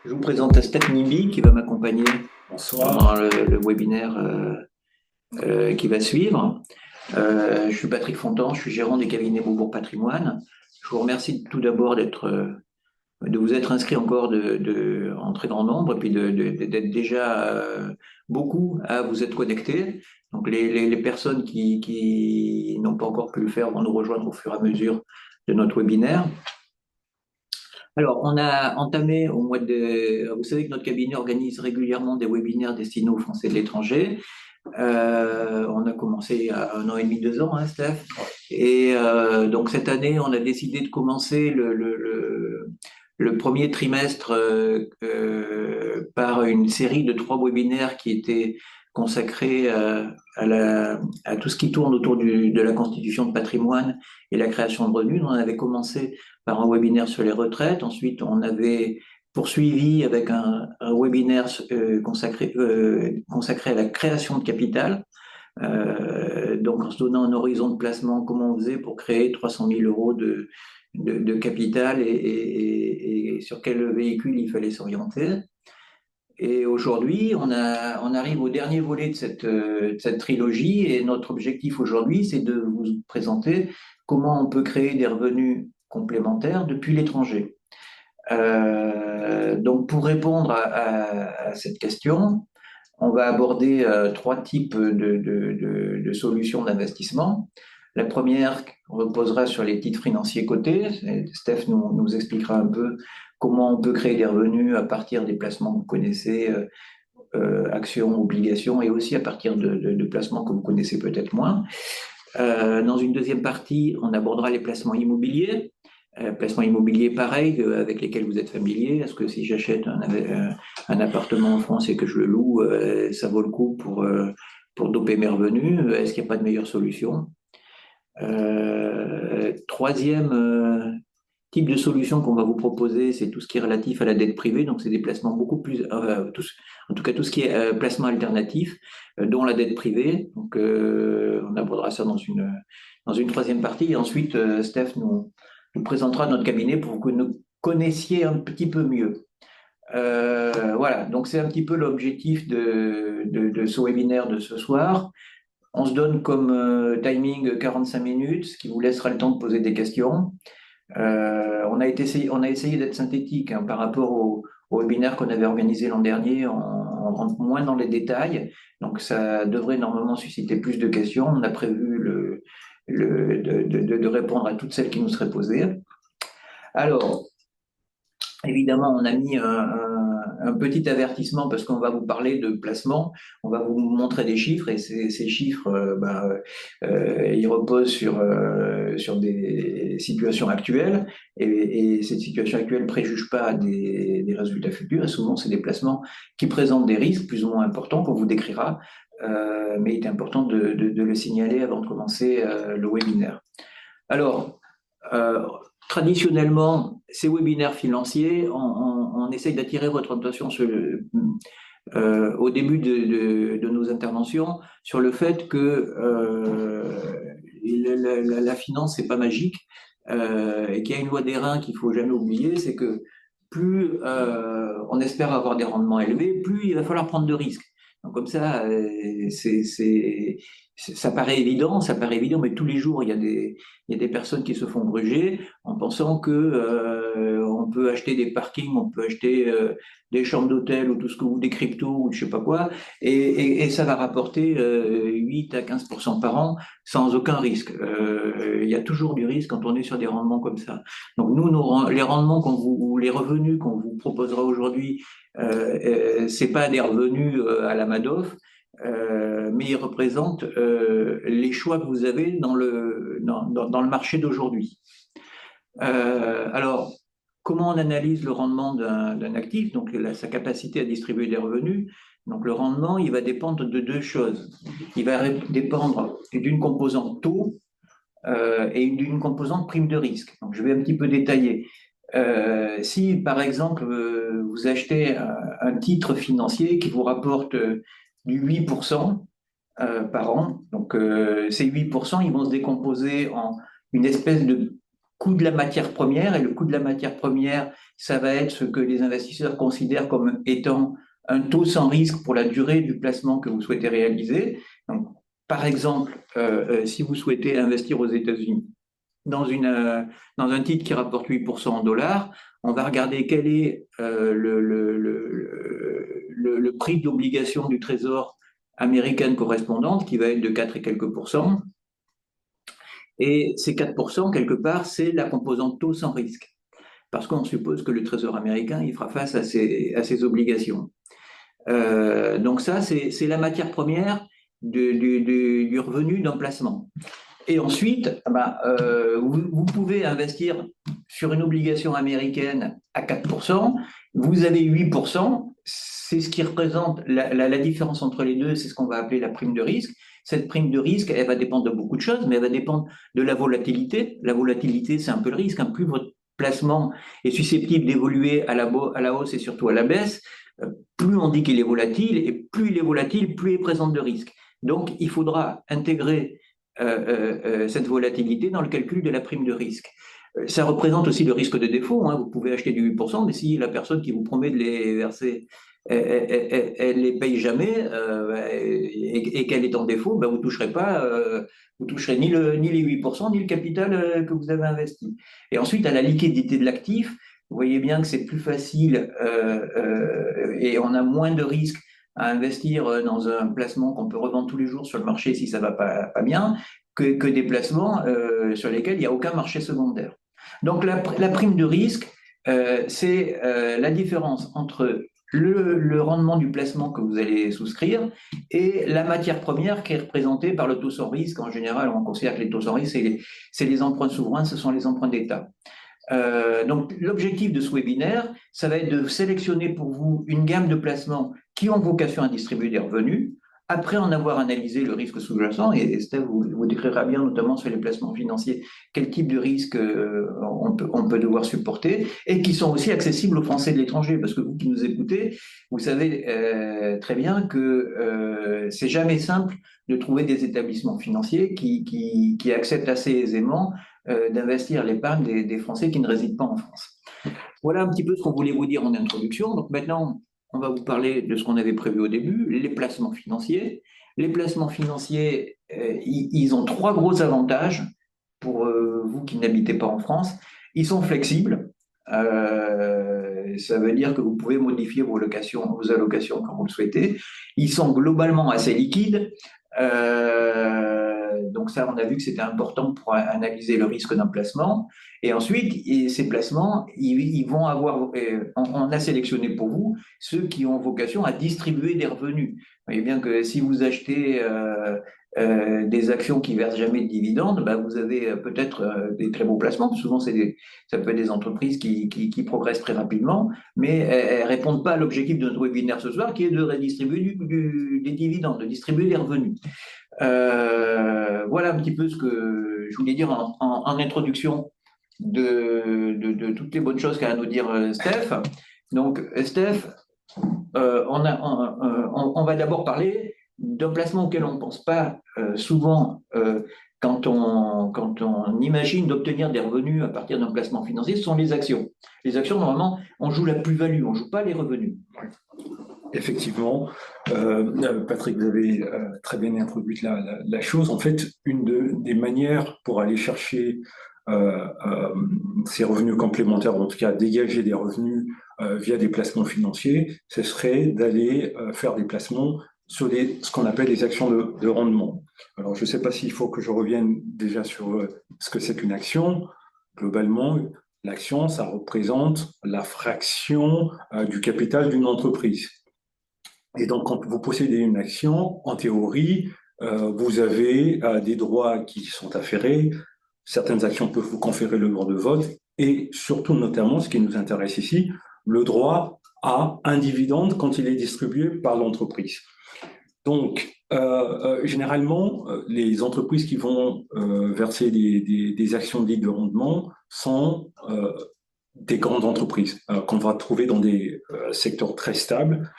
Je vous présente Steph Nimby qui va m'accompagner Bonsoir. pendant le webinaire qui va suivre. Je suis Patrick Fontan, je suis gérant du cabinet Beaubourg Patrimoine. Je vous remercie tout d'abord de vous être inscrit encore en très grand nombre et puis d'être déjà beaucoup à vous être connectés. Donc les personnes qui n'ont pas encore pu le faire vont nous rejoindre au fur et à mesure de notre webinaire. Alors, on a entamé au mois de... Vous savez que notre cabinet organise régulièrement des webinaires destinés aux Français de l'étranger. On a commencé il y a 1 an et demi, 2 ans, hein, Steph. Et donc cette année, on a décidé de commencer le premier trimestre par une série de 3 webinaires qui étaient consacrés à tout ce qui tourne autour de la constitution de patrimoine et la création de revenus. On avait commencé par un webinaire sur les retraites. Ensuite, on avait poursuivi avec un webinaire consacré à la création de capital. Donc, en se donnant un horizon de placement, comment on faisait pour créer 300 000 euros de capital et sur quel véhicule il fallait s'orienter. Et aujourd'hui, on arrive au dernier volet de cette trilogie et notre objectif aujourd'hui, c'est de vous présenter comment on peut créer des revenus complémentaires depuis l'étranger. Donc, pour répondre à cette question, on va aborder 3 types de solutions d'investissement. La première reposera sur les titres financiers cotés. Steph nous expliquera un peu comment on peut créer des revenus à partir des placements que vous connaissez, actions, obligations, et aussi à partir de placements que vous connaissez peut-être moins. Dans une deuxième partie, on abordera les placements immobiliers. Placements immobiliers pareils avec lesquels vous êtes familier. Est-ce que si j'achète un appartement en France et que je le loue, ça vaut le coup pour doper mes revenus? Est-ce qu'il n'y a pas de meilleure solution? Troisième type de solution qu'on va vous proposer, c'est tout ce qui est relatif à la dette privée. Donc, c'est des placements beaucoup plus, en tout cas tout ce qui est placement alternatif, dont la dette privée. Donc, on abordera ça dans une troisième partie. Et ensuite, Steph nous présentera notre cabinet pour que nous connaissiez un petit peu mieux. Voilà, donc c'est un petit peu l'objectif de ce webinaire de ce soir. On se donne comme timing 45 minutes, ce qui vous laissera le temps de poser des questions. On a essayé d'être synthétique hein, par rapport au webinaire qu'on avait organisé l'an dernier. On rentre moins dans les détails, donc ça devrait normalement susciter plus de questions. On a prévu de répondre à toutes celles qui nous seraient posées. Alors, évidemment, on a mis un petit avertissement parce qu'on va vous parler de placement, on va vous montrer des chiffres et ces chiffres, ils reposent sur des situations actuelles et cette situation actuelle ne préjuge pas des résultats futurs et souvent c'est des placements qui présentent des risques plus ou moins importants qu'on vous décrira, mais il est important de le signaler avant de commencer le webinaire. Alors, traditionnellement, ces webinaires financiers, on essaye d'attirer votre attention au début de nos interventions sur le fait que la finance, c'est pas magique et qu'il y a une loi des reins qu'il faut jamais oublier, c'est que plus on espère avoir des rendements élevés, plus il va falloir prendre de risques. Donc comme ça, ça paraît évident, mais tous les jours, il y a des personnes qui se font gruger en pensant que on peut acheter des parkings, on peut acheter des chambres d'hôtel ou tout ce que vous, des cryptos ou je sais pas quoi, et ça va rapporter 8 à 15% par an sans aucun risque. Il y a toujours du risque quand on est sur des rendements comme ça. Donc nous, les rendements ou les revenus qu'on vous proposera aujourd'hui, c'est pas des revenus à la Madoff, mais ils représentent les choix que vous avez dans le marché d'aujourd'hui. Alors, comment on analyse le rendement d'un actif, donc sa capacité à distribuer des revenus? Donc le rendement, il va dépendre de 2 choses. Il va dépendre d'une composante taux et d'une composante prime de risque. Donc je vais un petit peu détailler. Si par exemple vous achetez un titre financier qui vous rapporte du 8% par an, donc ces 8%, ils vont se décomposer en une espèce de coût de la matière première, et le coût de la matière première, ça va être ce que les investisseurs considèrent comme étant un taux sans risque pour la durée du placement que vous souhaitez réaliser. Donc, par exemple, si vous souhaitez investir aux États-Unis dans un titre qui rapporte 8% en dollars, on va regarder quel est le prix de l'obligation du Trésor américaine correspondante, qui va être de 4 et quelques pourcents. Et ces 4%, quelque part, c'est la composante taux sans risque. Parce qu'on suppose que le Trésor américain, il fera face à ses obligations. Donc ça, c'est la matière première du revenu d'un placement. Et ensuite, vous pouvez investir sur une obligation américaine à 4%, vous avez 8%, c'est ce qui représente la différence entre les deux, c'est ce qu'on va appeler la prime de risque. Cette prime de risque, elle va dépendre de beaucoup de choses, mais elle va dépendre de la volatilité. La volatilité, c'est un peu le risque. Plus votre placement est susceptible d'évoluer à la hausse et surtout à la baisse, plus on dit qu'il est volatile, et plus il est volatile, plus il présente de risques. Donc, il faudra intégrer cette volatilité dans le calcul de la prime de risque. Ça représente aussi le risque de défaut. Vous pouvez acheter du 8%, mais si la personne qui vous promet de les verser, elle les paye jamais et qu'elle est en défaut, vous toucherez pas, vous toucherez ni les 8%, ni le capital que vous avez investi. Et ensuite, à la liquidité de l'actif, vous voyez bien que c'est plus facile et on a moins de risques à investir dans un placement qu'on peut revendre tous les jours sur le marché si ça va pas bien, que des placements sur lesquels il n'y a aucun marché secondaire. Donc la prime de risque, c'est la différence entre le rendement du placement que vous allez souscrire et la matière première qui est représentée par le taux sans risque. En général, on considère que les taux sans risque, c'est les emprunts souverains, ce sont les emprunts d'État. Donc, l'objectif de ce webinaire, ça va être de sélectionner pour vous une gamme de placements qui ont vocation à distribuer des revenus, après en avoir analysé le risque sous-jacent, et Steph vous décrira bien, notamment sur les placements financiers, quel type de risque on peut devoir supporter, et qui sont aussi accessibles aux Français de l'étranger, parce que vous qui nous écoutez, vous savez très bien que c'est jamais simple de trouver des établissements financiers qui acceptent assez aisément d'investir l'épargne des Français qui ne résident pas en France. Voilà un petit peu ce qu'on voulait vous dire en introduction. Donc maintenant, on va vous parler de ce qu'on avait prévu au début, les placements financiers. Les placements financiers, ils ont trois gros avantages pour vous qui n'habitez pas en France. Ils sont flexibles. Ça veut dire que vous pouvez modifier vos allocations comme vous le souhaitez. Ils sont globalement assez liquides. Donc ça, on a vu que c'était important pour analyser le risque d'un placement. Et ensuite, ces placements, ils vont avoir, on a sélectionné pour vous ceux qui ont vocation à distribuer des revenus. Vous voyez bien que si vous achetez des actions qui versent jamais de dividendes, vous avez peut-être des très beaux placements. Souvent, ça peut être des entreprises qui progressent très rapidement, mais elles ne répondent pas à l'objectif de notre webinaire ce soir, qui est de redistribuer des dividendes, de distribuer des revenus. Voilà un petit peu ce que je voulais dire en introduction de toutes les bonnes choses qu'a à nous dire Steph. Donc, Steph, on va d'abord parler d'un placement auquel on ne pense pas souvent quand on imagine d'obtenir des revenus à partir d'un placement financier, ce sont les actions. Les actions, normalement, on joue la plus-value, on ne joue pas les revenus. Effectivement, Patrick, vous avez très bien introduit la chose. En fait, une des manières pour aller chercher ces revenus complémentaires, en tout cas dégager des revenus via des placements financiers, ce serait d'aller faire des placements sur ce qu'on appelle les actions de rendement. Alors, je ne sais pas s'il faut que je revienne déjà sur ce que c'est qu'une action. Globalement, l'action, ça représente la fraction du capital d'une entreprise. Et donc, quand vous possédez une action, en théorie, vous avez des droits qui sont afférés. Certaines actions peuvent vous conférer le droit de vote et surtout, notamment, ce qui nous intéresse ici, le droit à un dividende quand il est distribué par l'entreprise. Donc, généralement, les entreprises qui vont verser des actions dites de rendement sont des grandes entreprises qu'on va trouver dans des secteurs très stables,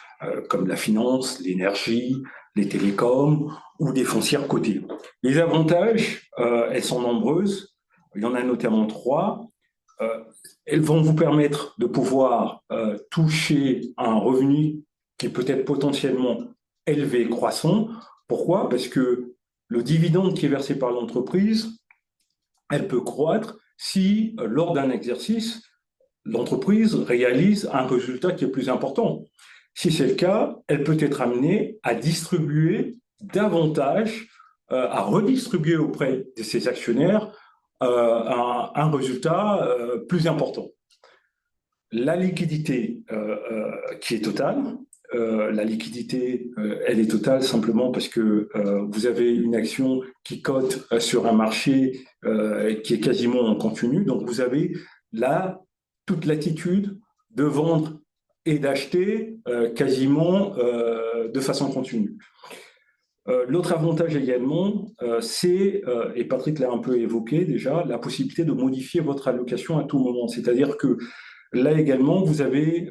comme la finance, l'énergie, les télécoms ou des foncières cotées. Les avantages, elles sont nombreuses. Il y en a notamment trois. Elles vont vous permettre de pouvoir toucher un revenu qui est peut-être potentiellement élevé et croissant. Pourquoi? Parce que le dividende qui est versé par l'entreprise, elle peut croître si, lors d'un exercice, l'entreprise réalise un résultat qui est plus important. Si c'est le cas, elle peut être amenée à distribuer davantage, à redistribuer auprès de ses actionnaires un résultat plus important. La liquidité qui est totale, la liquidité, elle est totale simplement parce que vous avez une action qui cote sur un marché qui est quasiment en continu, donc vous avez là toute l'attitude de vendre et d'acheter quasiment de façon continue. L'autre avantage également, c'est, et Patrick l'a un peu évoqué déjà, la possibilité de modifier votre allocation à tout moment. C'est-à-dire que là également, vous avez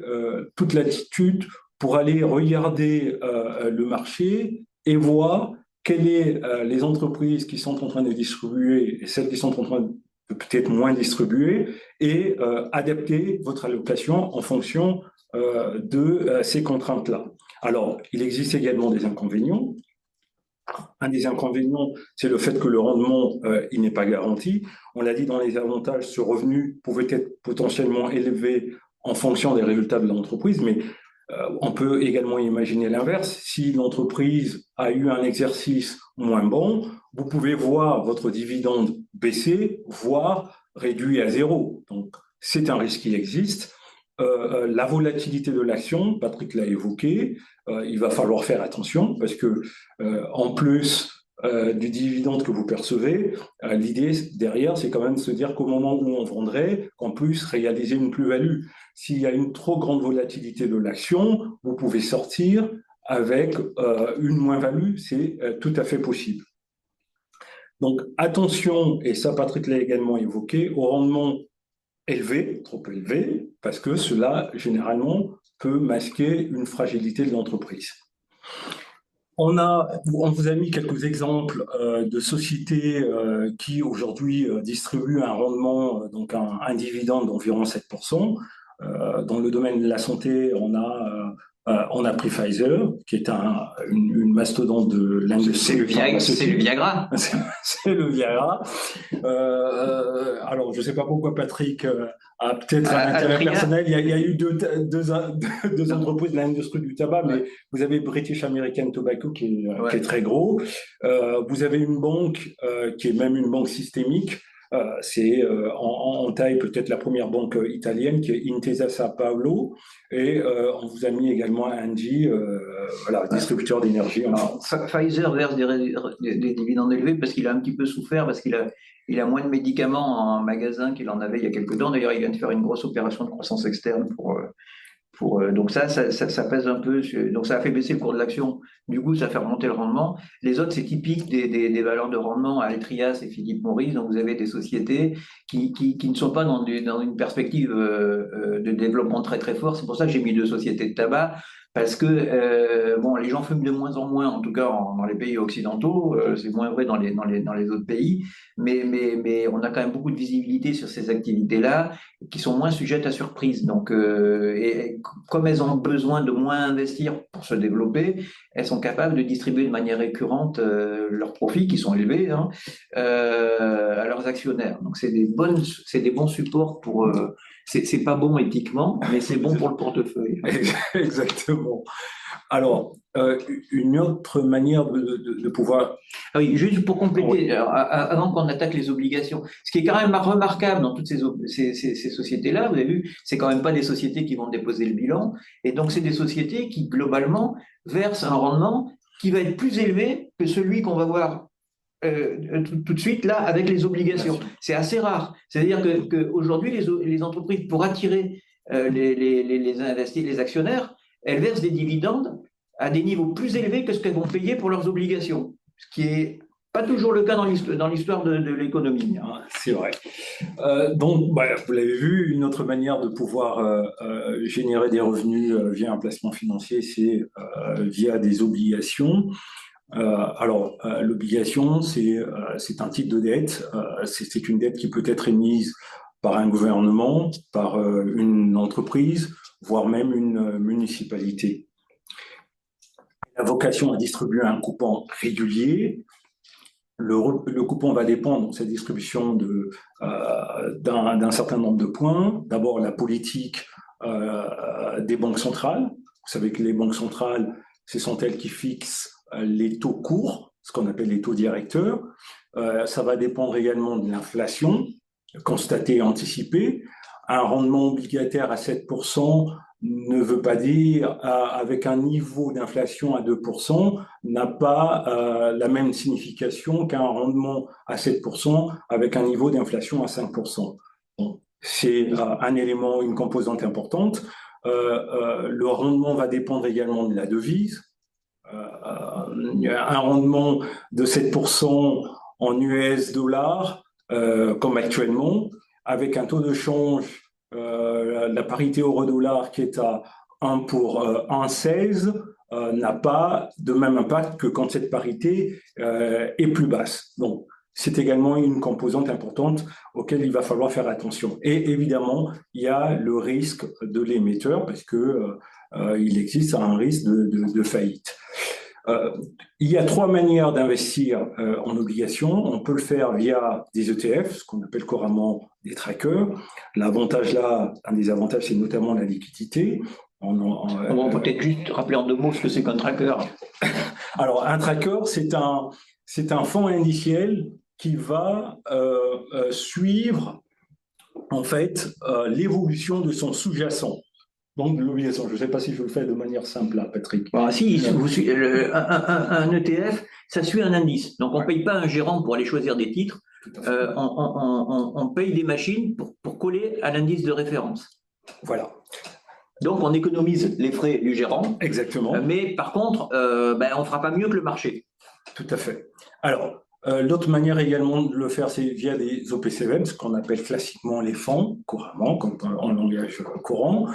toute l'attitude pour aller regarder le marché et voir quelles sont les entreprises qui sont en train de distribuer et celles qui sont en train de peut-être moins distribuer et adapter votre allocation en fonction de ces contraintes-là. Alors, il existe également des inconvénients. Un des inconvénients, c'est le fait que le rendement, il n'est pas garanti. On l'a dit dans les avantages, ce revenu pouvait être potentiellement élevé en fonction des résultats de l'entreprise, mais on peut également imaginer l'inverse. Si l'entreprise a eu un exercice moins bon, vous pouvez voir votre dividende baisser, voire réduit à zéro. Donc, c'est un risque qui existe. La volatilité de l'action, Patrick l'a évoqué, il va falloir faire attention parce que en plus du dividende que vous percevez, l'idée derrière, c'est quand même de se dire qu'au moment où on vendrait, qu'en plus réaliser une plus-value. S'il y a une trop grande volatilité de l'action, vous pouvez sortir avec une moins-value, c'est tout à fait possible. Donc attention, et ça Patrick l'a également évoqué, au rendement élevé, trop élevé, parce que cela, généralement, peut masquer une fragilité de l'entreprise. On vous a mis quelques exemples de sociétés qui, aujourd'hui, distribuent un rendement, donc un dividende d'environ 7%. Dans le domaine de la santé, on a pris Pfizer, qui est une mastodonte de l'industrie. C'est le Viagra. C'est le Viagra. Alors, je ne sais pas pourquoi Patrick a peut-être un intérêt personnel. Il y a eu deux entreprises de l'industrie du tabac, mais vous avez British American Tobacco qui est très gros. Vous avez une banque qui est même une banque systémique. C'est en taille peut-être la première banque italienne qui est Intesa San Paolo, et on vous a mis également Engie, distributeur d'énergie. Pfizer verse des dividendes élevés parce qu'il a un petit peu souffert, parce qu'il a moins de médicaments en magasin qu'il en avait il y a quelques temps. D'ailleurs, il vient de faire une grosse opération de croissance externe donc ça pèse un peu, donc ça a fait baisser le cours de l'action. Du coup, ça fait remonter le rendement. Les autres, c'est typique des valeurs de rendement. Altrias et Philippe Morris, donc vous avez des sociétés qui ne sont pas dans une perspective de développement très très fort. C'est pour ça que j'ai mis deux sociétés de tabac. Parce que les gens fument de moins en moins, en tout cas dans les pays occidentaux, c'est moins vrai dans les autres pays, mais on a quand même beaucoup de visibilité sur ces activités-là qui sont moins sujettes à surprise. Donc, et comme elles ont besoin de moins investir pour se développer, elles sont capables de distribuer de manière récurrente leurs profits qui sont élevés à leurs actionnaires. Donc, c'est des bons supports pour c'est pas bon éthiquement, mais c'est bon pour le portefeuille. Exactement. Alors, une autre manière de pouvoir... Ah oui, juste pour compléter, alors, avant qu'on attaque les obligations, ce qui est quand même remarquable dans toutes ces sociétés-là, vous avez vu, c'est quand même pas des sociétés qui vont déposer le bilan, et donc c'est des sociétés qui, globalement, versent un rendement qui va être plus élevé que celui qu'on va voir tout de suite là avec les obligations. C'est assez rare. C'est-à-dire qu'aujourd'hui, les entreprises, pour attirer les actionnaires, elles versent des dividendes à des niveaux plus élevés que ce qu'elles vont payer pour leurs obligations, ce qui n'est pas toujours le cas dans l'histoire de l'économie. C'est vrai. Donc, vous l'avez vu, une autre manière de pouvoir générer des revenus via un placement financier, c'est via des obligations. L'obligation, c'est un type de dette. C'est une dette qui peut être émise par un gouvernement, par une entreprise, voire même une municipalité. La vocation à distribuer un coupon régulier. Le coupon va dépendre de sa distribution d'un certain nombre de points. D'abord, la politique des banques centrales. Vous savez que les banques centrales, ce sont elles qui fixent les taux courts, ce qu'on appelle les taux directeurs. Ça va dépendre également de l'inflation constatée et anticipée. Un rendement obligataire à 7% ne veut pas dire, avec un niveau d'inflation à 2%, n'a pas la même signification qu'un rendement à 7% avec un niveau d'inflation à 5%. Bon, c'est un élément, une composante importante. Le rendement va dépendre également de la devise. Un rendement de 7% en US dollars, comme actuellement, avec un taux de change, la parité euro-dollar qui est à 1 pour 1,16, n'a pas de même impact que quand cette parité est plus basse. Donc, c'est également une composante importante auquel il va falloir faire attention. Et évidemment, il y a le risque de l'émetteur parce que il existe un risque de faillite. Il y a trois manières d'investir en obligations. On peut le faire via des ETF, ce qu'on appelle couramment des trackers. L'avantage là, un des avantages, c'est notamment la liquidité. On peut peut-être juste rappeler en deux mots ce que c'est qu'un tracker. Alors, un tracker, c'est un fonds indiciel qui va suivre en fait l'évolution de son sous-jacent. Donc, de l'obligation. Je ne sais pas si je le fais de manière simple, là, Patrick. Bah, si, un ETF, ça suit un indice. Donc, on ne paye pas un gérant pour aller choisir des titres. On paye des machines pour coller à l'indice de référence. Voilà. Donc, on économise les frais du gérant. Exactement. Mais par contre, on ne fera pas mieux que le marché. Tout à fait. Alors, l'autre manière également de le faire, c'est via des OPCVM, ce qu'on appelle classiquement les fonds, couramment, comme en langage courant.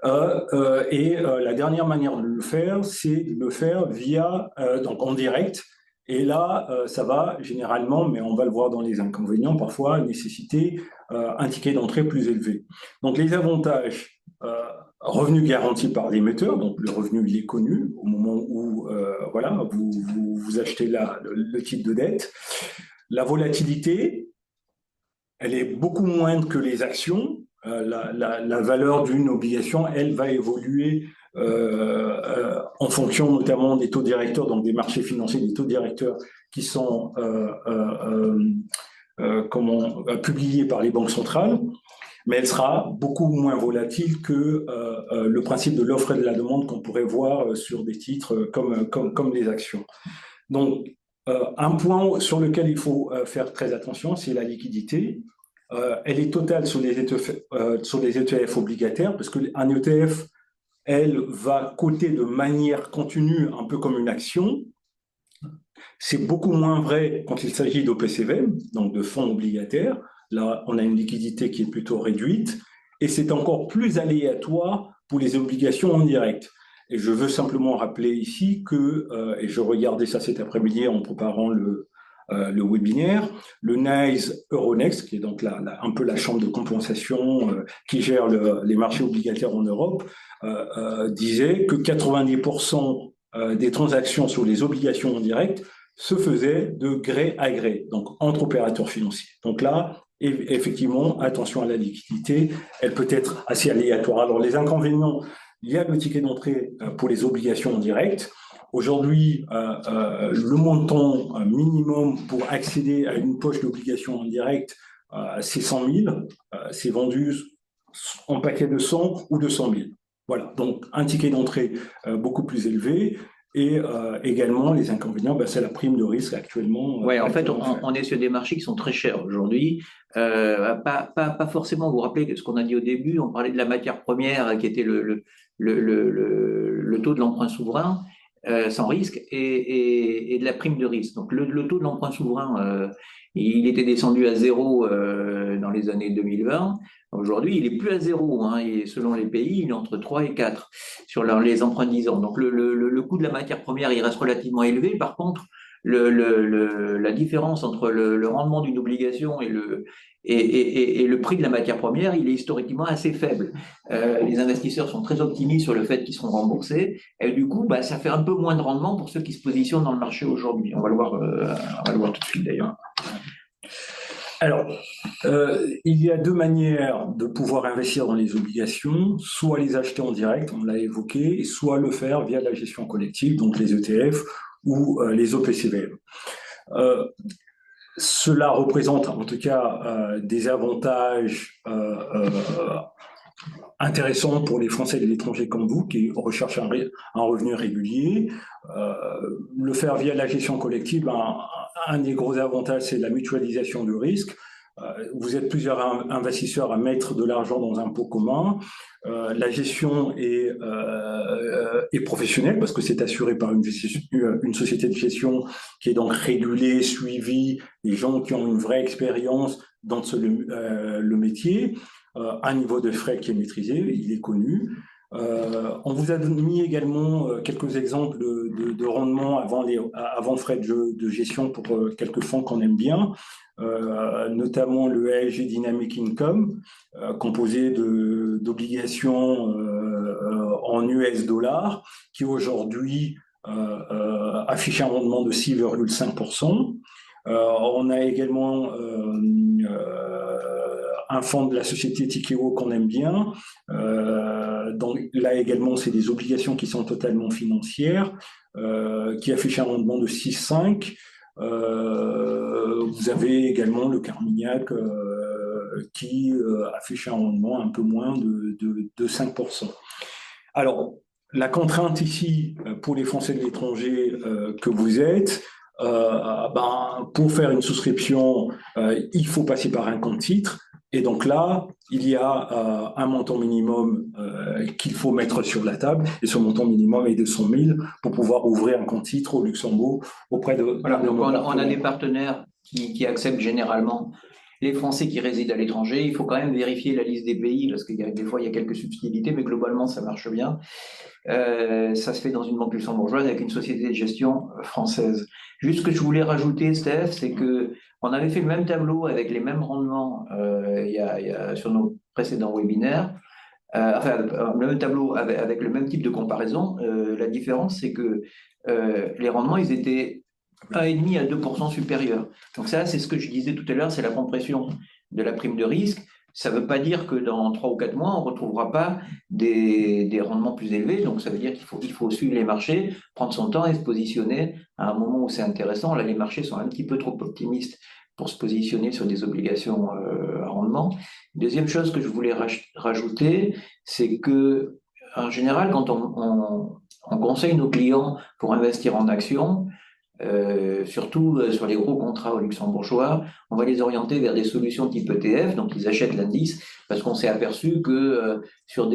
La dernière manière de le faire, c'est de le faire via, donc en direct. Et là, ça va généralement, mais on va le voir dans les inconvénients, parfois nécessiter un ticket d'entrée plus élevé. Donc les avantages, revenu garanti par l'émetteur, donc le revenu il est connu au moment où voilà, vous achetez le titre de dette. La volatilité, elle est beaucoup moindre que les actions. La valeur d'une obligation, elle va évoluer en fonction notamment des taux directeurs, donc des marchés financiers, des taux directeurs qui sont publiés par les banques centrales, mais elle sera beaucoup moins volatile que le principe de l'offre et de la demande qu'on pourrait voir sur des titres comme les actions. Donc, un point sur lequel il faut faire très attention, c'est la liquidité. Elle est totale sur les ETF obligataires, parce qu'un ETF, elle va coter de manière continue, un peu comme une action. C'est beaucoup moins vrai quand il s'agit d'OPCVM, donc de fonds obligataires. Là, on a une liquidité qui est plutôt réduite, et c'est encore plus aléatoire pour les obligations en direct. Et je veux simplement rappeler ici que, et je regardais ça cet après-midi en préparant le webinaire, le NYSE Euronext, qui est donc un peu la chambre de compensation qui gère les marchés obligataires en Europe, disait que 90% des transactions sur les obligations en direct se faisaient de gré à gré, donc entre opérateurs financiers. Donc là, effectivement, attention à la liquidité, elle peut être assez aléatoire. Alors les inconvénients, il y a le ticket d'entrée pour les obligations en direct. Aujourd'hui, le montant minimum pour accéder à une poche d'obligations en direct, c'est 100 000. C'est vendu en paquet de 100 ou de 100 000. Voilà, donc un ticket d'entrée beaucoup plus élevé. Et également, les inconvénients, c'est la prime de risque actuellement. Oui, en fait, on est sur des marchés qui sont très chers aujourd'hui. Pas forcément, vous vous rappelez ce qu'on a dit au début, on parlait de la matière première qui était le taux de l'emprunt souverain sans risque et de la prime de risque. Donc le taux de l'emprunt souverain, il était descendu à zéro dans les années 2020. Aujourd'hui, il est plus à zéro, hein, et selon les pays, il est entre 3 et 4 sur les emprunts 10 ans. Donc le coût de la matière première, il reste relativement élevé. Par contre, la différence entre le rendement d'une obligation et le prix de la matière première, il est historiquement assez faible. Les investisseurs sont très optimistes sur le fait qu'ils seront remboursés, et du coup, bah, ça fait un peu moins de rendement pour ceux qui se positionnent dans le marché aujourd'hui. On va le voir tout de suite d'ailleurs. Alors, il y a deux manières de pouvoir investir dans les obligations, soit les acheter en direct, on l'a évoqué, soit le faire via la gestion collective, donc les ETF ou les OPCVM. Cela représente en tout cas des avantages intéressant pour les Français de l'étranger comme vous qui recherchent un revenu régulier. Le faire via la gestion collective, un des gros avantages, c'est la mutualisation du risque. Vous êtes plusieurs investisseurs à mettre de l'argent dans un pot commun. La gestion est professionnelle parce que c'est assuré par une société de gestion qui est donc régulée, suivie, des gens qui ont une vraie expérience dans le métier. Un niveau de frais qui est maîtrisé, il est connu. On vous a mis également quelques exemples de rendement avant frais de gestion pour quelques fonds qu'on aime bien, notamment le ESG Dynamic Income, composé d'obligations en US dollars, qui aujourd'hui affiche un rendement de 6,5%. On a également un fonds de la société Tikeo qu'on aime bien. Donc là également, c'est des obligations qui sont totalement financières, qui affichent un rendement de 6,5. Vous avez également le Carmignac qui affiche un rendement un peu moins de 5%. Alors, la contrainte ici, pour les Français de l'étranger que vous êtes, pour faire une souscription, il faut passer par un compte titre. Et donc là, il y a un montant minimum qu'il faut mettre sur la table. Et ce montant minimum est de 100 000 pour pouvoir ouvrir un compte titre au Luxembourg auprès de... Voilà, donc on a des partenaires qui acceptent généralement les Français qui résident à l'étranger. Il faut quand même vérifier la liste des pays parce qu'il y a des fois il y a quelques subtilités, mais globalement ça marche bien. Ça se fait dans une banque luxembourgeoise avec une société de gestion française. Juste ce que je voulais rajouter, Steph, c'est que on avait fait le même tableau avec les mêmes rendements sur nos précédents webinaires. Le même tableau avec le même type de comparaison. La différence, c'est que les rendements, ils étaient 1,5 à 2% supérieurs. Donc ça, c'est ce que je disais tout à l'heure, c'est la compression de la prime de risque. Ça ne veut pas dire que dans 3 ou 4 mois, on ne retrouvera pas des rendements plus élevés. Donc ça veut dire qu'il faut suivre les marchés, prendre son temps et se positionner à un moment où c'est intéressant. Là, les marchés sont un petit peu trop optimistes pour se positionner sur des obligations à rendement. Deuxième chose que je voulais rajouter, c'est que en général, quand on conseille nos clients pour investir en actions, surtout sur les gros contrats au luxembourgeois, on va les orienter vers des solutions type ETF, donc ils achètent l'indice, parce qu'on s'est aperçu que sur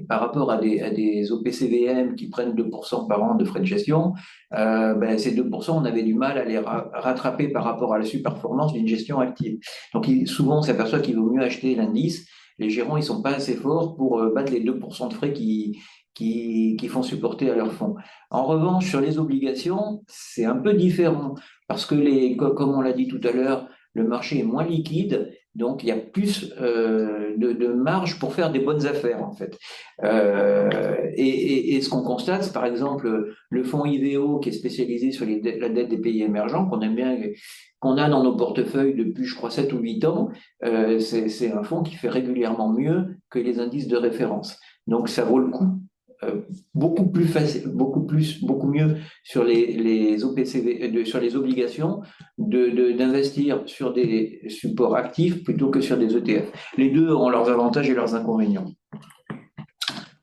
par rapport à des OPCVM qui prennent 2% par an de frais de gestion, ces 2%, on avait du mal à les rattraper par rapport à la surperformance d'une gestion active. Donc souvent, on s'aperçoit qu'il vaut mieux acheter l'indice. Les gérants, ils sont pas assez forts pour battre les 2% de frais qui font supporter à leur fonds. En revanche, sur les obligations, c'est un peu différent parce que comme on l'a dit tout à l'heure, le marché est moins liquide, donc il y a plus de marge pour faire des bonnes affaires en fait. Et ce qu'on constate, c'est par exemple le fonds IVO qui est spécialisé sur la dette des pays émergents, qu'on aime bien, qu'on a dans nos portefeuilles depuis, je crois, 7 ou 8 ans, c'est un fonds qui fait régulièrement mieux que les indices de référence. Donc ça vaut le coup. Beaucoup plus facile, beaucoup mieux sur les OPCV, sur les obligations, d'investir sur des supports actifs plutôt que sur des ETF. Les deux ont leurs avantages et leurs inconvénients.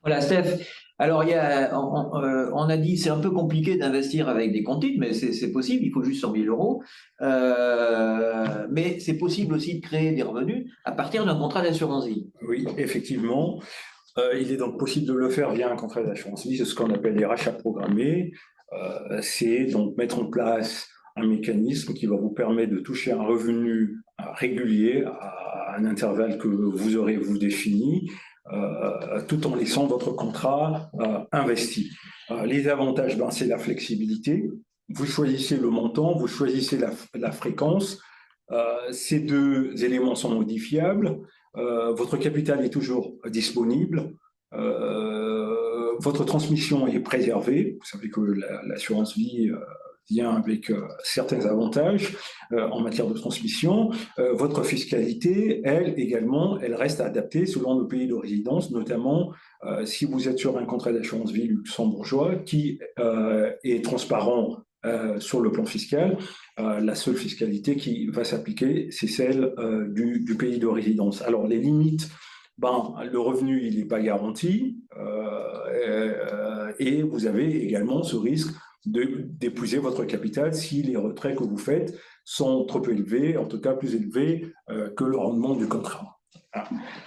Voilà, Steph. Alors, on a dit c'est un peu compliqué d'investir avec des comptes titres, mais c'est possible, il faut juste 100 000 euros. Mais c'est possible aussi de créer des revenus à partir d'un contrat d'assurance vie. Oui, effectivement. Il est donc possible de le faire via un contrat d'assurance vie, c'est ce qu'on appelle les rachats programmés. C'est donc mettre en place un mécanisme qui va vous permettre de toucher un revenu régulier à un intervalle que vous aurez vous défini, tout en laissant votre contrat investi. Les avantages, ben, c'est la flexibilité. Vous choisissez le montant, vous choisissez la fréquence. Ces deux éléments sont modifiables. Votre capital est toujours disponible. Votre transmission est préservée. Vous savez que l'assurance vie vient avec certains avantages en matière de transmission. Votre fiscalité, elle également, elle reste adaptée selon le pays de résidence, notamment si vous êtes sur un contrat d'assurance vie luxembourgeois qui est transparent sur le plan fiscal. La seule fiscalité qui va s'appliquer, c'est celle du pays de résidence. Alors, les limites, ben, le revenu, il n'est pas garanti, et vous avez également ce risque d'épuiser votre capital si les retraits que vous faites sont trop élevés, en tout cas plus élevés que le rendement du contrat.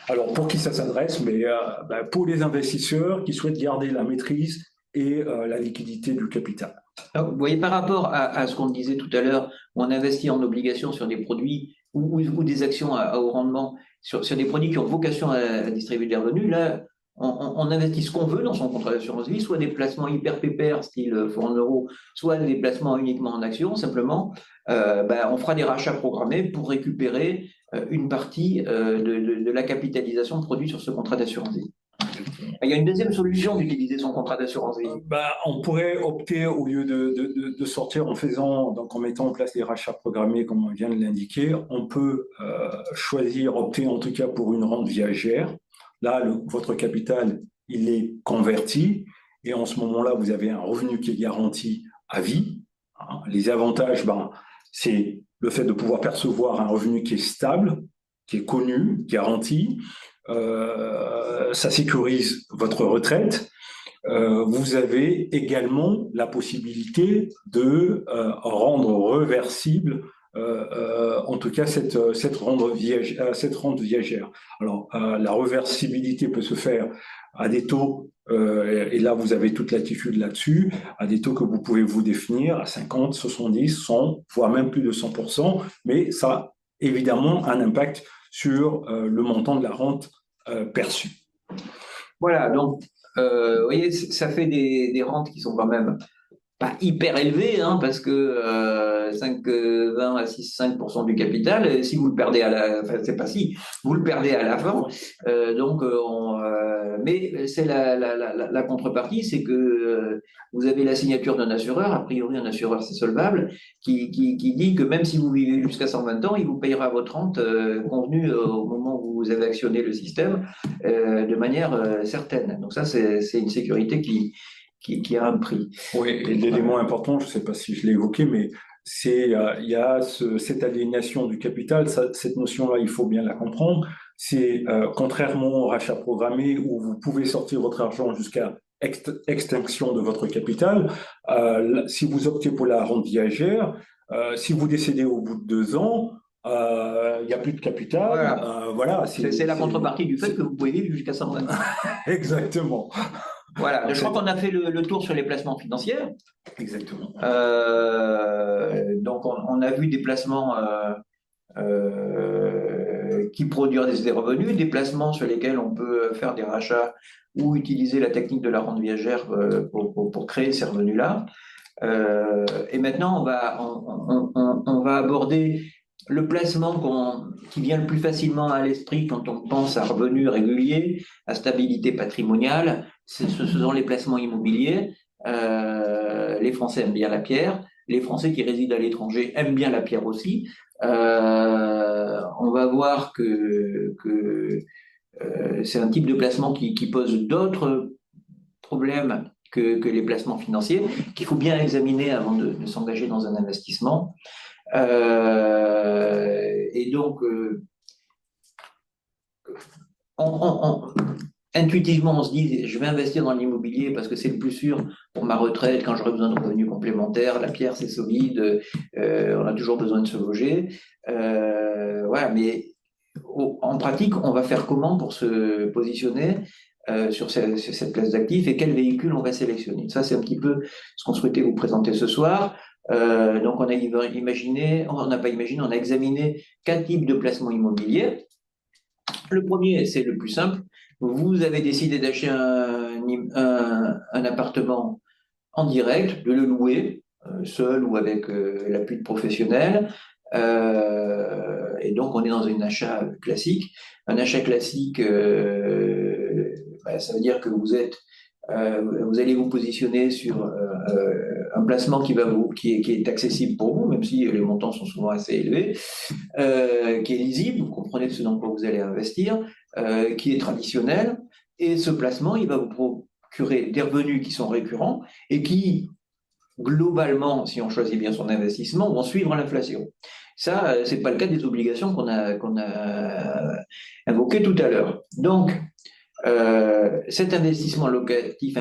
Alors, pour qui ça s'adresse? Mais ben, pour les investisseurs qui souhaitent garder la maîtrise et la liquidité du capital. Alors, vous voyez, par rapport à ce qu'on disait tout à l'heure, on investit en obligations sur des produits ou des actions à haut rendement, sur des produits qui ont vocation à distribuer des revenus, là, on investit ce qu'on veut dans son contrat d'assurance vie, soit des placements hyper pépères, style fonds en euros, soit des placements uniquement en actions. Simplement, ben, on fera des rachats programmés pour récupérer une partie de la capitalisation produite sur ce contrat d'assurance vie. Il y a une deuxième solution d'utiliser son contrat d'assurance vie. Bah, on pourrait opter, au lieu de sortir en mettant en place les rachats programmés, comme on vient de l'indiquer, on peut choisir, opter en tout cas pour une rente viagère. Là, votre capital, il est converti et en ce moment-là, vous avez un revenu qui est garanti à vie. Les avantages, ben, c'est le fait de pouvoir percevoir un revenu qui est stable, qui est connu, garanti. Ça sécurise votre retraite. Vous avez également la possibilité de rendre reversible en tout cas cette rente viagère. Alors, la reversibilité peut se faire à des taux, et là vous avez toute latitude là-dessus, à des taux que vous pouvez vous définir à 50, 70, 100, voire même plus de 100%, mais ça a évidemment un impact sur le montant de la rente perçue. Voilà, donc vous voyez, ça fait des rentes qui sont quand même pas hyper élevées, hein, parce que 20 à 5% du capital, si vous le perdez enfin c'est pas si, vous le perdez à la fin, mais c'est la contrepartie, c'est que vous avez la signature d'un assureur, a priori un assureur c'est solvable, qui dit que même si vous vivez jusqu'à 120 ans, il vous payera votre rente convenue au moment où vous avez actionné le système de manière certaine. Donc ça, c'est une sécurité qui a un prix. Oui, et l'élément important, je ne sais pas si je l'ai évoqué, mais il y a cette aliénation du capital, cette notion-là, il faut bien la comprendre. C'est contrairement au rachat programmé où vous pouvez sortir votre argent jusqu'à extinction de votre capital, si vous optez pour la rente viagère, si vous décédez au bout de 2 ans, il n'y a plus de capital. Voilà, voilà c'est la contrepartie du fait que vous pouvez vivre jusqu'à 120 ans. Exactement. Voilà, je crois qu'on a fait le tour sur les placements financiers. Exactement. Donc, on a vu des placements qui produisent des revenus, des placements sur lesquels on peut faire des rachats ou utiliser la technique de la rente viagère pour créer ces revenus-là. Et maintenant, on va aborder le placement qui vient le plus facilement à l'esprit quand on pense à revenus réguliers, à stabilité patrimoniale. Ce sont les placements immobiliers. Les Français aiment bien la pierre. Les Français qui résident à l'étranger aiment bien la pierre aussi. On va voir que c'est un type de placement qui pose d'autres problèmes que les placements financiers, qu'il faut bien examiner avant de s'engager dans un investissement. Et donc, intuitivement, on se dit, je vais investir dans l'immobilier parce que c'est le plus sûr pour ma retraite quand j'aurai besoin de revenus complémentaires. La pierre, c'est solide, on a toujours besoin de se loger. Voilà, mais en pratique, on va faire comment pour se positionner sur cette classe d'actifs et quel véhicule on va sélectionner? Ça, c'est un petit peu ce qu'on souhaitait vous présenter ce soir. Donc, on n'a pas imaginé, on a examiné 4 types de placements immobiliers. Le premier, c'est le plus simple. Vous avez décidé d'acheter un appartement en direct, de le louer, seul ou avec l'appui de professionnels. Et donc, on est dans un achat classique. Un achat classique, ça veut dire que vous allez vous positionner sur un placement qui est accessible pour vous, même si les montants sont souvent assez élevés, qui est lisible, vous comprenez ce dans quoi vous allez investir, qui est traditionnel. Et ce placement, il va vous procurer des revenus qui sont récurrents et qui, globalement, si on choisit bien son investissement, vont suivre l'inflation. Ça, c'est pas le cas des obligations qu'on a invoquées tout à l'heure. Donc, cet investissement locatif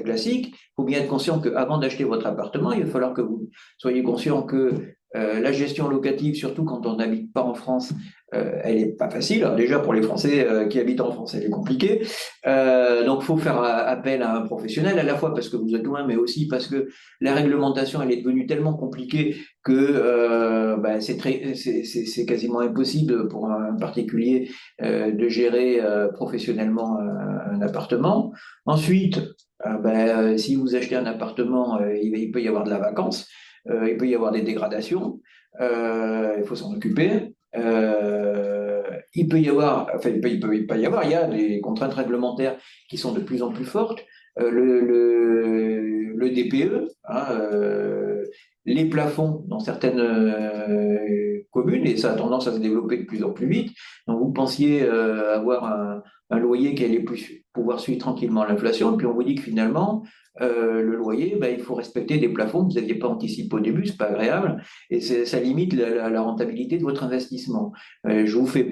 classique, il faut bien être conscient qu'avant d'acheter votre appartement, il va falloir que vous soyez conscient que la gestion locative, surtout quand on n'habite pas en France, elle n'est pas facile. Alors déjà, pour les Français qui habitent en France, elle est compliquée. Donc, il faut faire appel à un professionnel, à la fois parce que vous êtes loin, mais aussi parce que la réglementation, elle est devenue tellement compliquée que c'est quasiment impossible pour un particulier de gérer professionnellement un appartement. Ensuite, si vous achetez un appartement, il peut y avoir de la vacance, il peut y avoir des dégradations, il faut s'en occuper. Il peut pas y avoir, il y a des contraintes réglementaires qui sont de plus en plus fortes. Le DPE, hein, les plafonds dans certaines communes, et ça a tendance à se développer de plus en plus vite. Donc vous pensiez avoir un loyer qui allait pouvoir suivre tranquillement l'inflation, et puis on vous dit que finalement, le loyer, il faut respecter des plafonds que vous n'aviez pas anticipés au début, c'est pas agréable, et ça limite la rentabilité de votre investissement. Je vous fais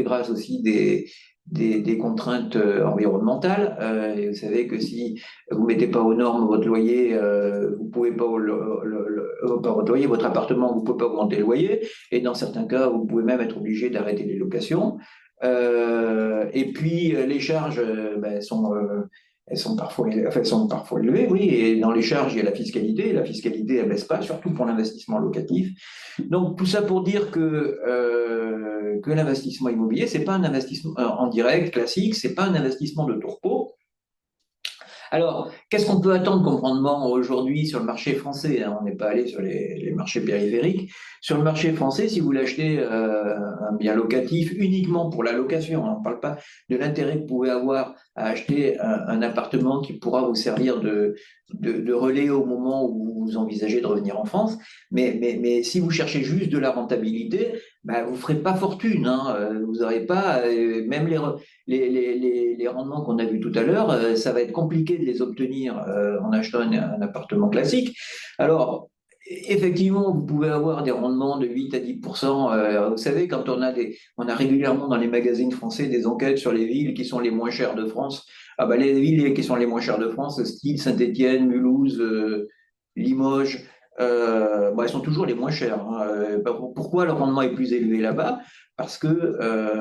grâce aussi des contraintes environnementales. Et vous savez que si vous mettez pas aux normes votre loyer, vous pouvez pas pas votre loyer, votre appartement, vous pouvez pas augmenter le loyer. Et dans certains cas, vous pouvez même être obligé d'arrêter les locations. Et puis les charges elles sont parfois élevées, oui. Et dans les charges, il y a la fiscalité. La fiscalité, elle baisse pas, surtout pour l'investissement locatif. Donc tout ça pour dire que l'investissement immobilier, c'est pas un investissement en direct classique, c'est pas un investissement de tourpeau. Alors, qu'est-ce qu'on peut attendre comme rendement aujourd'hui sur le marché français, hein? On n'est pas allé sur les marchés périphériques. Sur le marché français, si vous l'achetez un bien locatif uniquement pour la location, hein, on ne parle pas de l'intérêt que vous pouvez avoir à acheter un appartement qui pourra vous servir de relais au moment où vous envisagez de revenir en France. Mais si vous cherchez juste de la rentabilité, vous ne ferez pas fortune, hein. Vous n'aurez pas, même les rendements qu'on a vus tout à l'heure, ça va être compliqué de les obtenir en achetant un appartement classique. Alors, effectivement, vous pouvez avoir des rendements de 8 à 10%. Vous savez, quand on a régulièrement dans les magazines français des enquêtes sur les villes qui sont les moins chères de France. Ah les villes qui sont les moins chères de France, style Saint-Étienne, Mulhouse, Limoges, elles sont toujours les moins chères, hein. Pourquoi le rendement est plus élevé là-bas? Parce que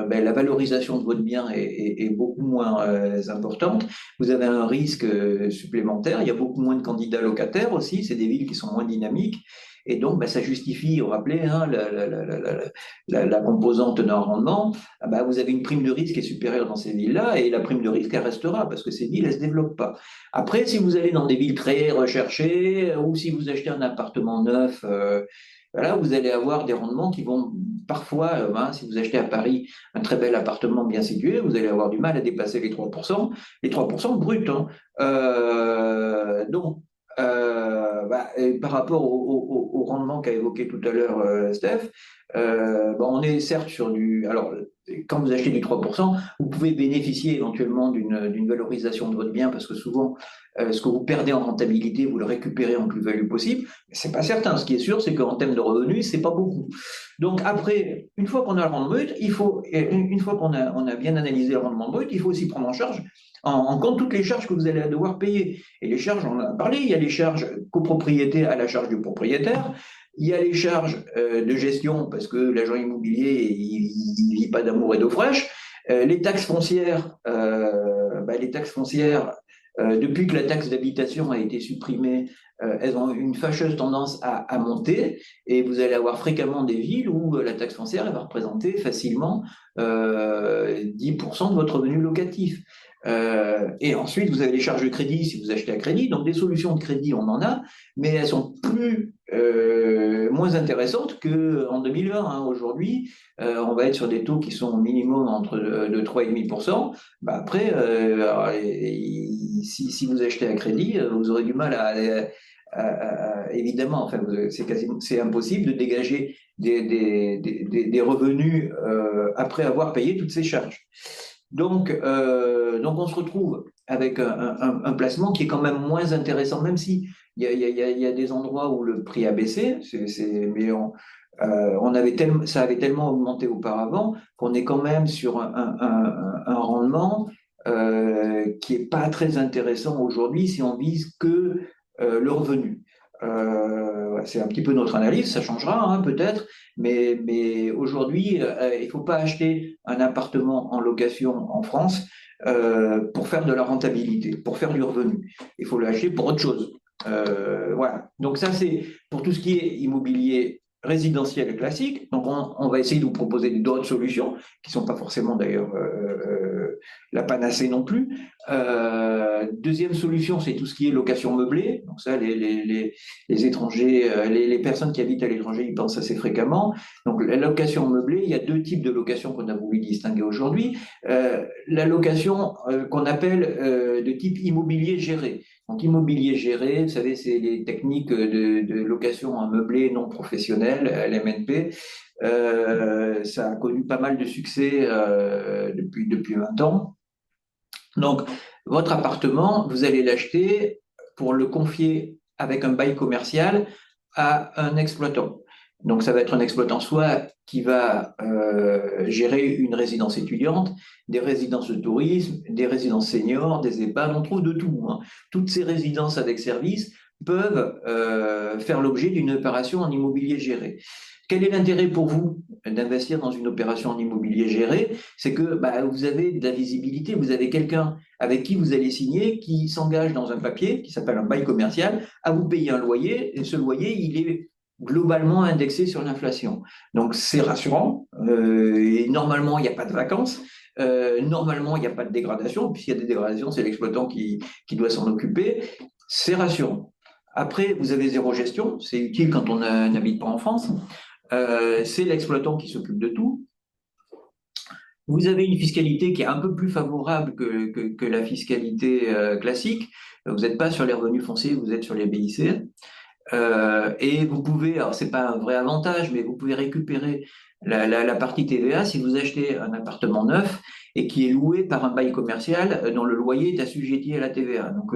la valorisation de votre bien est beaucoup moins importante. Vous avez un risque supplémentaire. Il y a beaucoup moins de candidats locataires aussi. C'est des villes qui sont moins dynamiques. Et donc, ça justifie, vous vous rappelez, hein, la composante d'un rendement. Vous avez une prime de risque qui est supérieure dans ces villes-là, et la prime de risque, elle restera parce que ces villes, elles ne se développent pas. Après, si vous allez dans des villes très recherchées, ou si vous achetez un appartement neuf, voilà, vous allez avoir des rendements qui vont parfois, si vous achetez à Paris un très bel appartement bien situé, vous allez avoir du mal à dépasser les 3% bruts, hein. Donc, et par rapport au rendement qu'a évoqué tout à l'heure Steph, on est certes sur du. Alors, quand vous achetez du 3%, vous pouvez bénéficier éventuellement d'une valorisation de votre bien parce que souvent, ce que vous perdez en rentabilité, vous le récupérez en plus-value possible. Mais c'est pas certain. Ce qui est sûr, c'est qu'en termes de revenus, c'est pas beaucoup. Donc après, une fois qu'on a le rendement brut, une fois on a bien analysé le rendement brut, il faut aussi prendre en compte toutes les charges que vous allez devoir payer. Et les charges, on en a parlé, il y a les charges copropriété à la charge du propriétaire, il y a les charges de gestion, parce que l'agent immobilier, il ne vit pas d'amour et d'eau fraîche. Les taxes foncières, depuis que la taxe d'habitation a été supprimée, elles ont une fâcheuse tendance à monter, et vous allez avoir fréquemment des villes où la taxe foncière elle va représenter facilement 10% de votre revenu locatif. Et ensuite, vous avez les charges de crédit si vous achetez à crédit. Donc, des solutions de crédit, on en a, mais elles sont moins intéressantes qu'en 2020. Hein. Aujourd'hui, on va être sur des taux qui sont au minimum entre de 3,5%. Bah après, si vous achetez à crédit, vous aurez du mal évidemment, enfin, c'est impossible de dégager des revenus après avoir payé toutes ces charges. Donc on se retrouve avec un placement qui est quand même moins intéressant, même si il y a des endroits où le prix a baissé, mais ça avait tellement augmenté auparavant qu'on est quand même sur un rendement qui est pas très intéressant aujourd'hui si on vise que le revenu. C'est un petit peu notre analyse, ça changera hein, peut-être, mais aujourd'hui, il ne faut pas acheter un appartement en location en France pour faire de la rentabilité, pour faire du revenu. Il faut l'acheter pour autre chose. Voilà. Donc ça, c'est pour tout ce qui est immobilier résidentiel classique. Donc on va essayer de vous proposer d'autres solutions qui ne sont pas forcément d'ailleurs la panacée non plus. Deuxième solution, c'est tout ce qui est location meublée. Donc ça, les étrangers, les personnes qui habitent à l'étranger, ils pensent assez fréquemment. Donc la location meublée, il y a deux types de location qu'on a voulu distinguer aujourd'hui. La location qu'on appelle de type immobilier géré. Donc immobilier géré, vous savez, c'est les techniques de location en meublé non professionnel, LMNP. Ça a connu pas mal de succès depuis 20 ans. Donc, votre appartement, vous allez l'acheter pour le confier avec un bail commercial à un exploitant. Donc, ça va être un exploitant soit qui va gérer une résidence étudiante, des résidences de tourisme, des résidences seniors, des EHPAD, on trouve de tout. Hein. Toutes ces résidences avec service peuvent faire l'objet d'une opération en immobilier géré. Quel est l'intérêt pour vous d'investir dans une opération en immobilier géré? C'est que vous avez de la visibilité, vous avez quelqu'un avec qui vous allez signer, qui s'engage dans un papier qui s'appelle un bail commercial, à vous payer un loyer, et ce loyer, il est globalement indexé sur l'inflation. Donc c'est rassurant, et normalement, il n'y a pas de vacances. Normalement, il n'y a pas de dégradation. Puisqu'il y a des dégradations, c'est l'exploitant qui doit s'en occuper. C'est rassurant. Après, vous avez zéro gestion. C'est utile quand on n'habite pas en France. C'est l'exploitant qui s'occupe de tout. Vous avez une fiscalité qui est un peu plus favorable que la fiscalité classique. Vous n'êtes pas sur les revenus fonciers, vous êtes sur les BIC. Et vous pouvez, alors c'est pas un vrai avantage, mais vous pouvez récupérer la partie TVA si vous achetez un appartement neuf et qui est loué par un bail commercial dont le loyer est assujetti à la TVA. Donc,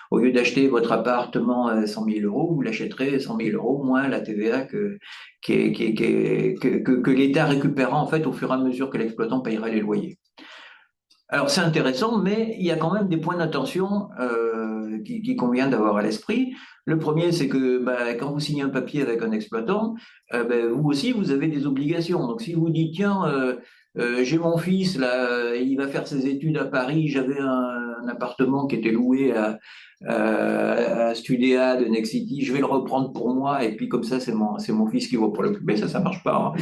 au lieu d'acheter votre appartement 100 000 euros, vous l'achèterez 100 000 euros moins la TVA que l'État récupérera en fait au fur et à mesure que l'exploitant payera les loyers. Alors c'est intéressant, mais il y a quand même des points d'attention qui convient d'avoir à l'esprit. Le premier, c'est que quand vous signez un papier avec un exploitant, vous aussi, vous avez des obligations. Donc si vous dites, tiens, j'ai mon fils, là, il va faire ses études à Paris, j'avais un appartement qui était loué à Studéa de Nexity, je vais le reprendre pour moi, et puis comme ça, c'est mon fils qui va pour l'occuper, ça marche pas. Hein.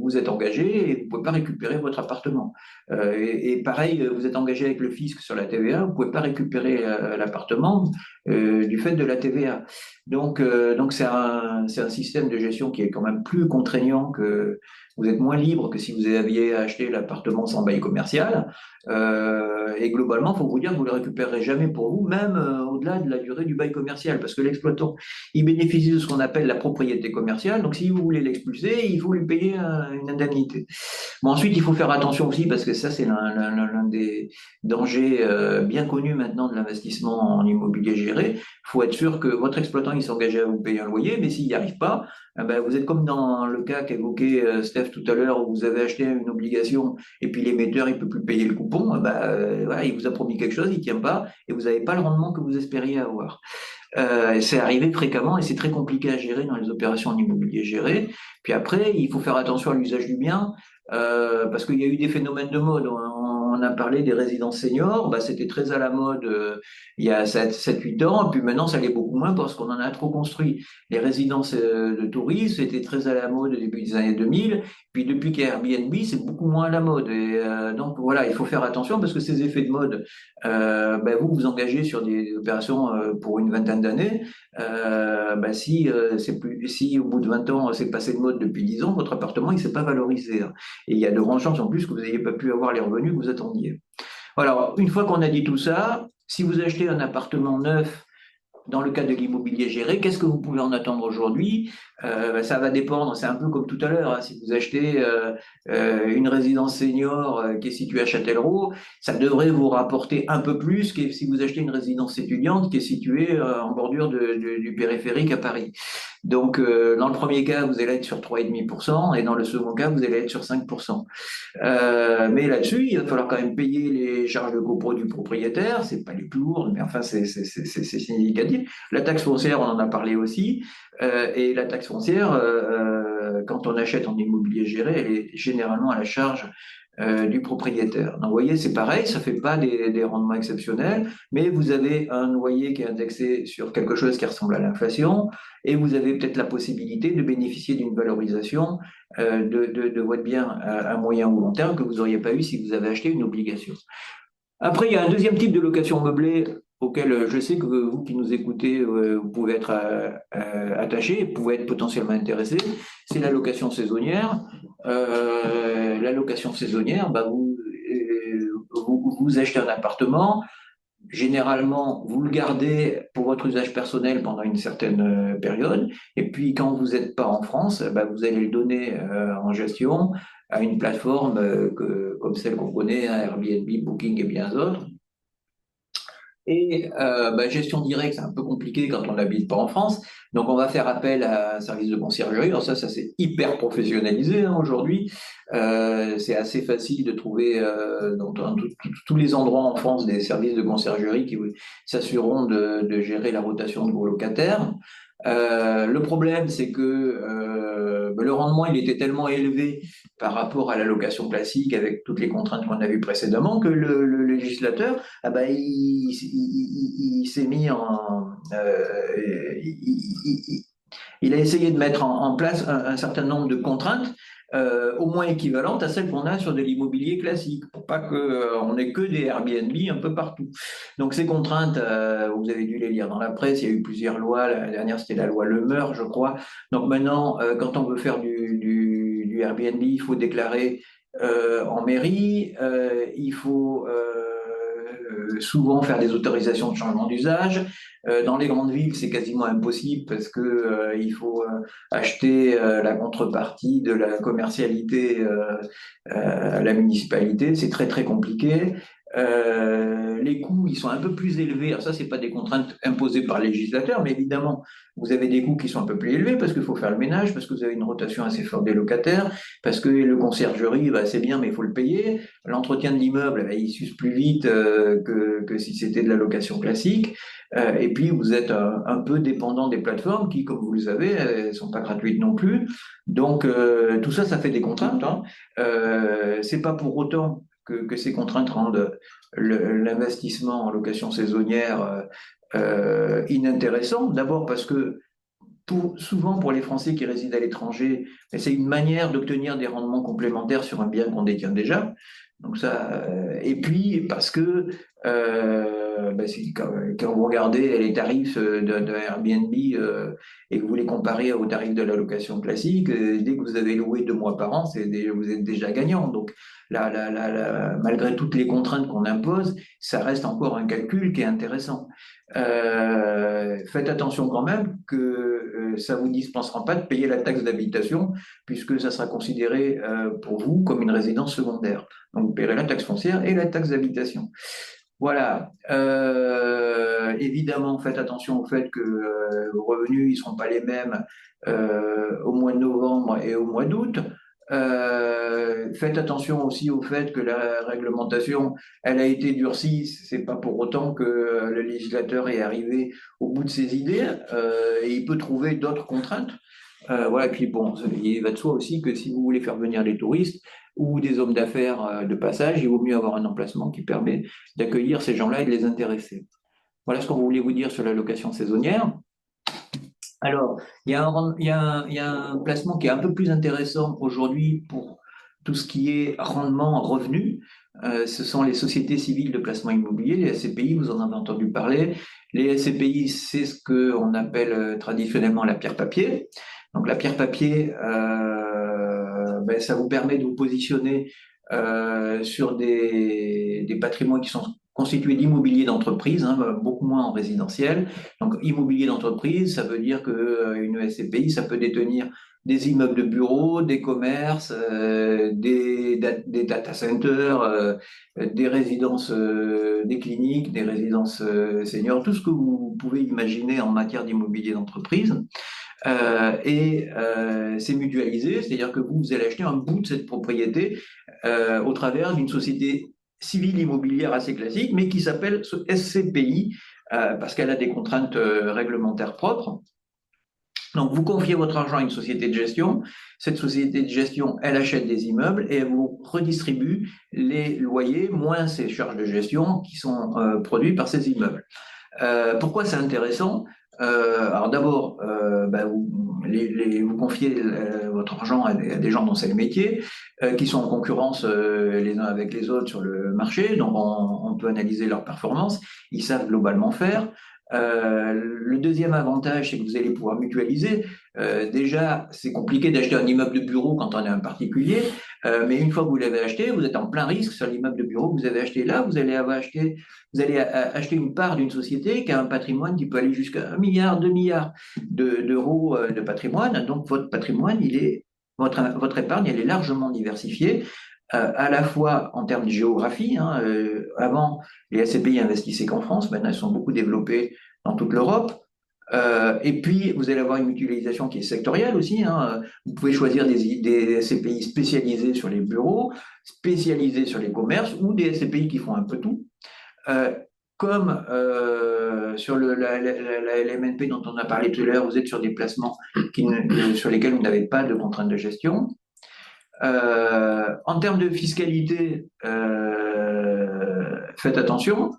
Vous êtes engagé et vous pouvez pas récupérer votre appartement. Et pareil, vous êtes engagé avec le fisc sur la TVA, vous pouvez pas récupérer l'appartement du fait de la TVA. Donc c'est un système de gestion qui est quand même plus contraignant que vous êtes moins libre que si vous aviez acheté l'appartement sans bail commercial. Et globalement, il faut vous dire que vous ne le récupérerez jamais pour vous, même au-delà de la durée du bail commercial, parce que l'exploitant, il bénéficie de ce qu'on appelle la propriété commerciale. Donc, si vous voulez l'expulser, il faut lui payer une indemnité. Bon, ensuite, il faut faire attention aussi, parce que ça, c'est l'un des dangers bien connus maintenant de l'investissement en immobilier géré. Il faut être sûr que votre exploitant, il s'engage à vous payer un loyer, mais s'il n'y arrive pas, vous êtes comme dans le cas qu'évoquait Steph tout à l'heure, où vous avez acheté une obligation et puis l'émetteur, il peut plus payer le coupon. Voilà, il vous a promis quelque chose, il tient pas, et vous n'avez pas le rendement que vous espériez avoir. C'est arrivé fréquemment et c'est très compliqué à gérer dans les opérations en immobilier géré. Puis après, il faut faire attention à l'usage du bien parce qu'il y a eu des phénomènes de mode. On on a parlé des résidences seniors, bah, c'était très à la mode il y a 7-8 ans, et puis maintenant ça l'est beaucoup moins parce qu'on en a trop construit. Les résidences de tourisme, c'était très à la mode au début des années 2000, puis depuis qu'il y a Airbnb, c'est beaucoup moins à la mode. Et donc voilà, il faut faire attention parce que ces effets de mode, bah, vous vous engagez sur des opérations pour une vingtaine d'années. Bah, si au bout de 20 ans c'est passé de mode depuis 10 ans, votre appartement il s'est pas valorisé, hein. Et il y a de grandes chances en plus que vous n'ayez pas pu avoir les revenus que vous attendiez. Alors, une fois qu'on a dit tout ça, si vous achetez un appartement neuf dans le cadre de l'immobilier géré, qu'est-ce que vous pouvez en attendre aujourd'hui? Ça va dépendre, c'est un peu comme tout à l'heure, hein. Si vous achetez une résidence senior qui est située à Châtellerault, ça devrait vous rapporter un peu plus que si vous achetez une résidence étudiante qui est située en bordure du périphérique à Paris. Donc, dans le premier cas, vous allez être sur 3,5% et dans le second cas, vous allez être sur 5%. Mais là-dessus, il va falloir quand même payer les charges de copro du propriétaire. C'est pas les plus lourdes, mais enfin, c'est significatif. La taxe foncière, on en a parlé aussi. Et la taxe foncière, quand on achète en immobilier géré, elle est généralement à la charge du propriétaire. Donc, vous voyez, c'est pareil, ça fait pas des rendements exceptionnels, mais vous avez un loyer qui est indexé sur quelque chose qui ressemble à l'inflation, et vous avez peut-être la possibilité de bénéficier d'une valorisation de votre bien à moyen ou long terme que vous n'auriez pas eu si vous avez acheté une obligation. Après, il y a un deuxième type de location meublée auquel je sais que vous qui nous écoutez, vous pouvez être attachés, vous pouvez être potentiellement intéressés, c'est la location saisonnière. La location saisonnière, bah, vous achetez un appartement, généralement, vous le gardez pour votre usage personnel pendant une certaine période, et puis quand vous n'êtes pas en France, bah, vous allez le donner en gestion à une plateforme comme celle qu'on connaît, hein, Airbnb, Booking et bien d'autres. Et bah, gestion directe, c'est un peu compliqué quand on n'habite pas en France. Donc, on va faire appel à un service de conciergerie. Alors ça c'est hyper professionnalisé hein, aujourd'hui. C'est assez facile de trouver dans tous les endroits en France des services de conciergerie qui s'assureront de gérer la rotation de vos locataires. Le problème, c'est que bah, le rendement, il était tellement élevé par rapport à la location classique avec toutes les contraintes qu'on a vues précédemment que le législateur, ah bah, il s'est mis il a essayé de mettre en place un certain nombre de contraintes au moins équivalentes à celles qu'on a sur de l'immobilier classique, pour pas qu'on n'ait que des Airbnb un peu partout. Donc ces contraintes, vous avez dû les lire dans la presse, il y a eu plusieurs lois, la dernière c'était la loi Le Meur, je crois. Donc maintenant, quand on veut faire du Airbnb, il faut déclarer en mairie, il faut souvent faire des autorisations de changement d'usage. Dans les grandes villes, c'est quasiment impossible parce que il faut acheter la contrepartie de la commercialité à la municipalité. C'est très très compliqué. Les coûts, ils sont un peu plus élevés. Alors ça, c'est pas des contraintes imposées par le législateur, mais évidemment, vous avez des coûts qui sont un peu plus élevés parce qu'il faut faire le ménage, parce que vous avez une rotation assez forte des locataires, parce que le conciergerie, bah, c'est bien, mais il faut le payer. L'entretien de l'immeuble, bah, il s'use plus vite que si c'était de la location classique. Et puis, vous êtes un peu dépendant des plateformes qui, comme vous le savez, elles sont pas gratuites non plus. Donc, tout ça, ça fait des contraintes, hein. C'est pas pour autant que ces contraintes rendent l'investissement en location saisonnière inintéressant. D'abord parce que souvent pour les Français qui résident à l'étranger, c'est une manière d'obtenir des rendements complémentaires sur un bien qu'on détient déjà. Donc ça, et puis parce que quand vous regardez les tarifs de Airbnb et que vous les comparez aux tarifs de la location classique, dès que vous avez loué 2 mois par an, vous êtes déjà gagnant. Donc malgré toutes les contraintes qu'on impose, ça reste encore un calcul qui est intéressant. Faites attention quand même que ça vous dispensera pas de payer la taxe d'habitation puisque ça sera considéré pour vous comme une résidence secondaire. Donc vous paierez la taxe foncière et la taxe d'habitation. Voilà. Évidemment, faites attention au fait que vos revenus ils seront pas les mêmes au mois de novembre et au mois d'août. Faites attention aussi au fait que la réglementation, elle a été durcie. C'est pas pour autant que le législateur est arrivé au bout de ses idées et il peut trouver d'autres contraintes. Voilà, et puis bon, il va de soi aussi que si vous voulez faire venir des touristes ou des hommes d'affaires de passage, il vaut mieux avoir un emplacement qui permet d'accueillir ces gens-là et de les intéresser. Voilà ce qu'on voulait vous dire sur la location saisonnière. Alors, il y a un placement qui est un peu plus intéressant aujourd'hui pour tout ce qui est rendement, revenu. Ce sont les sociétés civiles de placement immobilier, les SCPI, vous en avez entendu parler. Les SCPI, c'est ce qu'on appelle traditionnellement la pierre papier. Donc la pierre papier, ben, ça vous permet de vous positionner sur des patrimoines qui sont constitués d'immobilier d'entreprise, hein, beaucoup moins en résidentiel. Donc, immobilier d'entreprise, ça veut dire qu'une SCPI, ça peut détenir des immeubles de bureaux, des commerces, des data centers, des résidences, des cliniques, des résidences seniors, tout ce que vous pouvez imaginer en matière d'immobilier d'entreprise. C'est mutualisé, c'est-à-dire que vous allez acheter un bout de cette propriété au travers d'une société civile immobilière assez classique, mais qui s'appelle SCPI, parce qu'elle a des contraintes réglementaires propres. Donc, vous confiez votre argent à une société de gestion. Cette société de gestion, elle achète des immeubles et elle vous redistribue les loyers moins ces charges de gestion qui sont produits par ces immeubles. Pourquoi c'est intéressant? Alors d'abord, vous confiez votre argent à des gens dont c'est le métier, qui sont en concurrence les uns avec les autres sur le marché, donc on peut analyser leur performance, ils savent globalement faire. Le deuxième avantage, c'est que vous allez pouvoir mutualiser. Déjà, c'est compliqué d'acheter un immeuble de bureau quand on est un particulier, mais une fois que vous l'avez acheté, vous êtes en plein risque sur l'immeuble de bureau que vous avez acheté là. Vous allez acheter une part d'une société qui a un patrimoine qui peut aller jusqu'à 1 milliard, 2 milliards d'euros de patrimoine. Donc, votre patrimoine, votre épargne, elle est largement diversifiée. À la fois en termes de géographie, hein, avant les SCPI investissaient qu'en France, maintenant elles sont beaucoup développées dans toute l'Europe. Et puis, vous allez avoir une mutualisation qui est sectorielle aussi, hein. Vous pouvez choisir des SCPI spécialisés sur les bureaux, spécialisés sur les commerces, ou des SCPI qui font un peu tout. Euh, Comme sur la LMNP dont on a parlé tout à l'heure, vous êtes sur des placements sur lesquels vous n'avez pas de contraintes de gestion. En termes de fiscalité, faites attention,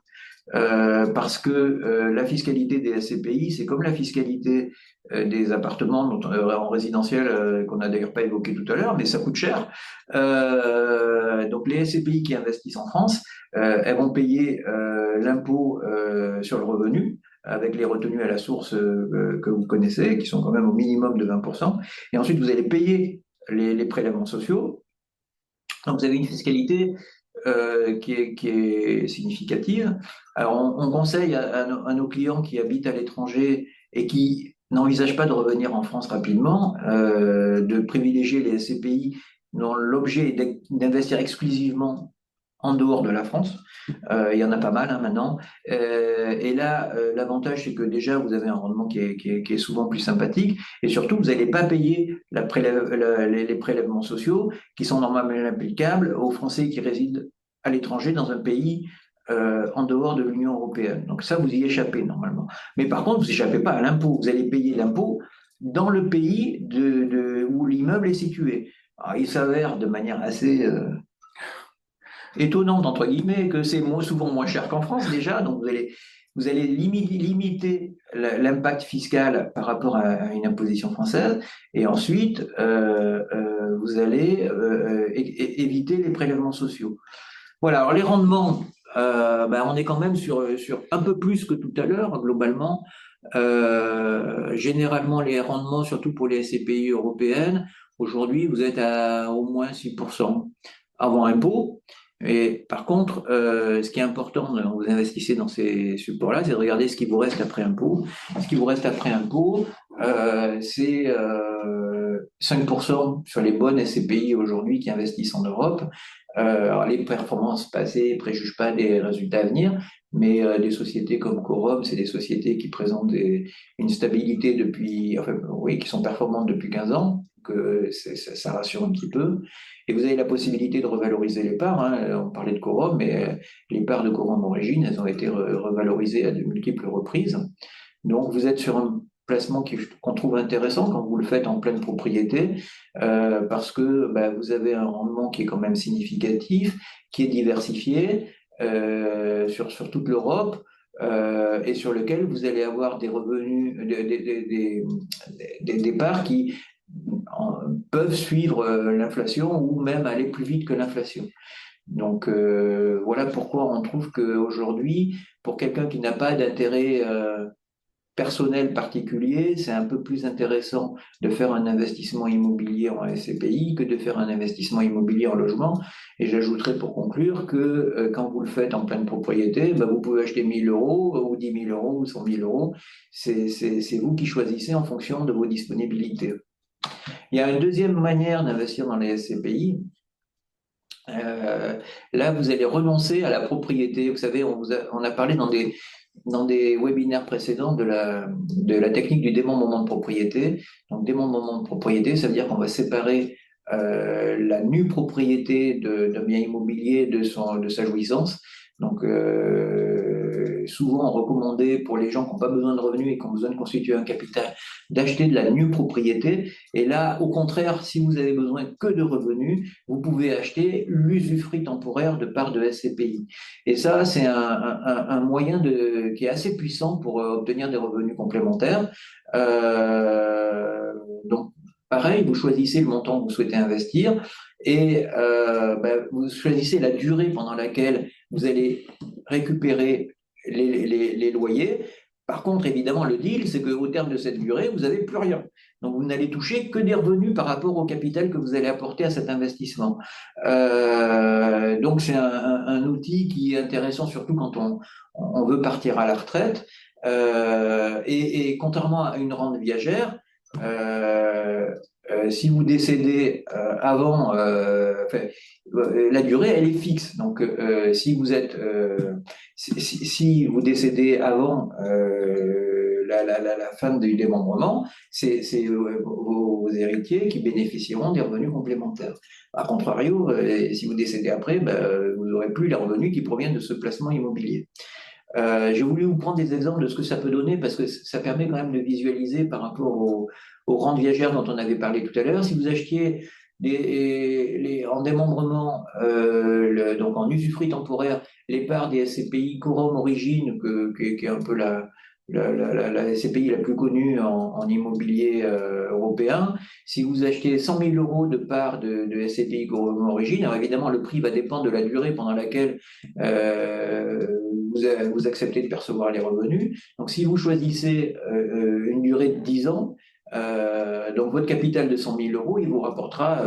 parce que la fiscalité des SCPI, c'est comme la fiscalité des appartements en résidentiel, qu'on n'a d'ailleurs pas évoqué tout à l'heure, mais ça coûte cher. Donc les SCPI qui investissent en France, elles vont payer l'impôt sur le revenu, avec les retenues à la source que vous connaissez, qui sont quand même au minimum de 20%. Et ensuite, vous allez payer les prélèvements sociaux. Donc vous avez une fiscalité qui est significative. Alors, on conseille à nos clients qui habitent à l'étranger et qui n'envisagent pas de revenir en France rapidement, de privilégier les SCPI dont l'objet est d'investir exclusivement en dehors de la France. Il y en a pas mal hein, maintenant. Et là, l'avantage, c'est que déjà, vous avez un rendement qui est souvent plus sympathique. Et surtout, vous n'allez pas payer les prélèvements sociaux qui sont normalement applicables aux Français qui résident à l'étranger dans un pays en dehors de l'Union européenne. Donc ça, vous y échappez normalement. Mais par contre, vous n'échappez pas à l'impôt. Vous allez payer l'impôt dans le pays où l'immeuble est situé. Alors, il s'avère de manière assez étonnante, entre guillemets, que c'est souvent moins cher qu'en France déjà, donc vous allez limiter l'impact fiscal par rapport à une imposition française, et ensuite vous allez éviter les prélèvements sociaux. Voilà, alors les rendements, on est quand même sur un peu plus que tout à l'heure, globalement. Généralement, les rendements, surtout pour les SCPI européennes, aujourd'hui, vous êtes à au moins 6% avant impôt. Et par contre, ce qui est important quand vous investissez dans ces supports-là, c'est de regarder ce qui vous reste après impôt. Ce qui vous reste après impôt, c'est 5% sur les bonnes SCPI aujourd'hui qui investissent en Europe. Alors les performances passées ne préjugent pas des résultats à venir, mais des sociétés comme Quorum, c'est des sociétés qui présentent une stabilité qui sont performantes depuis 15 ans, que ça rassure un petit peu. Et vous avez la possibilité de revaloriser les parts, hein. On parlait de Quorum, mais les parts de Quorum Origine, elles ont été revalorisées à de multiples reprises. Donc vous êtes sur un placement qu'on trouve intéressant quand vous le faites en pleine propriété, parce que vous avez un rendement qui est quand même significatif, qui est diversifié sur toute l'Europe. Et sur lequel vous allez avoir des revenus, des parts qui peuvent suivre l'inflation ou même aller plus vite que l'inflation. Donc voilà pourquoi on trouve qu'aujourd'hui, pour quelqu'un qui n'a pas d'intérêt personnel particulier, c'est un peu plus intéressant de faire un investissement immobilier en SCPI que de faire un investissement immobilier en logement. Et j'ajouterai pour conclure que quand vous le faites en pleine propriété, vous pouvez acheter 1 000 euros ou 10 000 euros ou 100 000 euros. C'est vous qui choisissez en fonction de vos disponibilités. Il y a une deuxième manière d'investir dans les SCPI. Là, vous allez renoncer à la propriété. Vous savez, on a parlé dans des webinaires précédents de la technique du démembrement de propriété. Donc, démembrement de propriété, ça veut dire qu'on va séparer la nue propriété d'un bien immobilier de sa jouissance. Donc, souvent recommandé pour les gens qui n'ont pas besoin de revenus et qui ont besoin de constituer un capital, d'acheter de la nue propriété. Et là, au contraire, si vous avez besoin que de revenus, vous pouvez acheter l'usufruit temporaire de parts de SCPI. Et ça, c'est un moyen qui est assez puissant pour obtenir des revenus complémentaires. Donc, pareil, vous choisissez le montant que vous souhaitez investir et vous choisissez la durée pendant laquelle vous allez récupérer les loyers. Par contre, évidemment, le deal, c'est qu'au terme de cette durée, vous n'avez plus rien. Donc, vous n'allez toucher que des revenus par rapport au capital que vous allez apporter à cet investissement. Donc, c'est un outil qui est intéressant, surtout quand on veut partir à la retraite. Et contrairement à une rente viagère, si vous décédez avant, la durée elle est fixe. Donc si vous êtes, si vous décédez avant la fin du démembrement, c'est vos héritiers qui bénéficieront des revenus complémentaires. A contrario, si vous décédez après, vous n'aurez plus les revenus qui proviennent de ce placement immobilier. J'ai voulu vous prendre des exemples de ce que ça peut donner parce que ça permet quand même de visualiser par rapport aux rentes viagères dont on avait parlé tout à l'heure. Si vous achetiez en démembrement, donc en usufruit temporaire, les parts des SCPI Quorum Origine, qui est un peu la SCPI la plus connue en immobilier européen, si vous achetez 100 000 euros de parts de SCPI Quorum Origine, alors évidemment le prix va dépendre de la durée pendant laquelle vous acceptez de percevoir les revenus. Donc si vous choisissez une durée de 10 ans, donc votre capital de 100 000 euros, il vous rapportera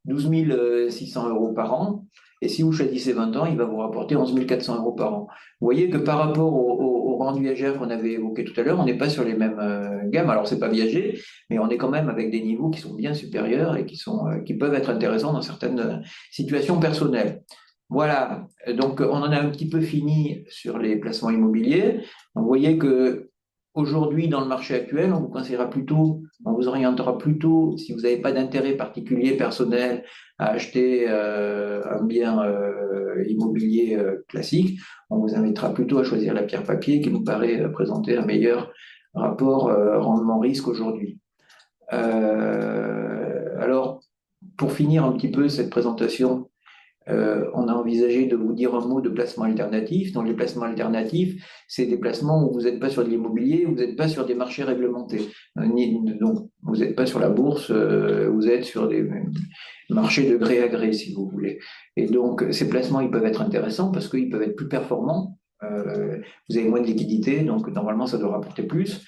12 600 euros par an. Et si vous choisissez 20 ans, il va vous rapporter 11 400 euros par an. Vous voyez que par rapport aux rentes viagères qu'on avait évoquées tout à l'heure, on n'est pas sur les mêmes gammes. Alors, c'est pas viager, mais on est quand même avec des niveaux qui sont bien supérieurs et qui peuvent être intéressants dans certaines situations personnelles. Voilà, donc on en a un petit peu fini sur les placements immobiliers. Vous voyez que aujourd'hui, dans le marché actuel, on vous conseillera plutôt, on vous orientera plutôt, si vous n'avez pas d'intérêt particulier personnel à acheter un bien immobilier classique, on vous invitera plutôt à choisir la pierre papier qui nous paraît présenter un meilleur rapport rendement-risque aujourd'hui. Alors, pour finir un petit peu cette présentation, on a envisagé de vous dire un mot de placement alternatif. Donc, les placements alternatifs, c'est des placements où vous n'êtes pas sur de l'immobilier, vous n'êtes pas sur des marchés réglementés. Donc, vous n'êtes pas sur la bourse, vous êtes sur des marchés de gré à gré, si vous voulez. Et donc, ces placements, ils peuvent être intéressants parce qu'ils peuvent être plus performants. Vous avez moins de liquidité, donc normalement, ça doit rapporter plus.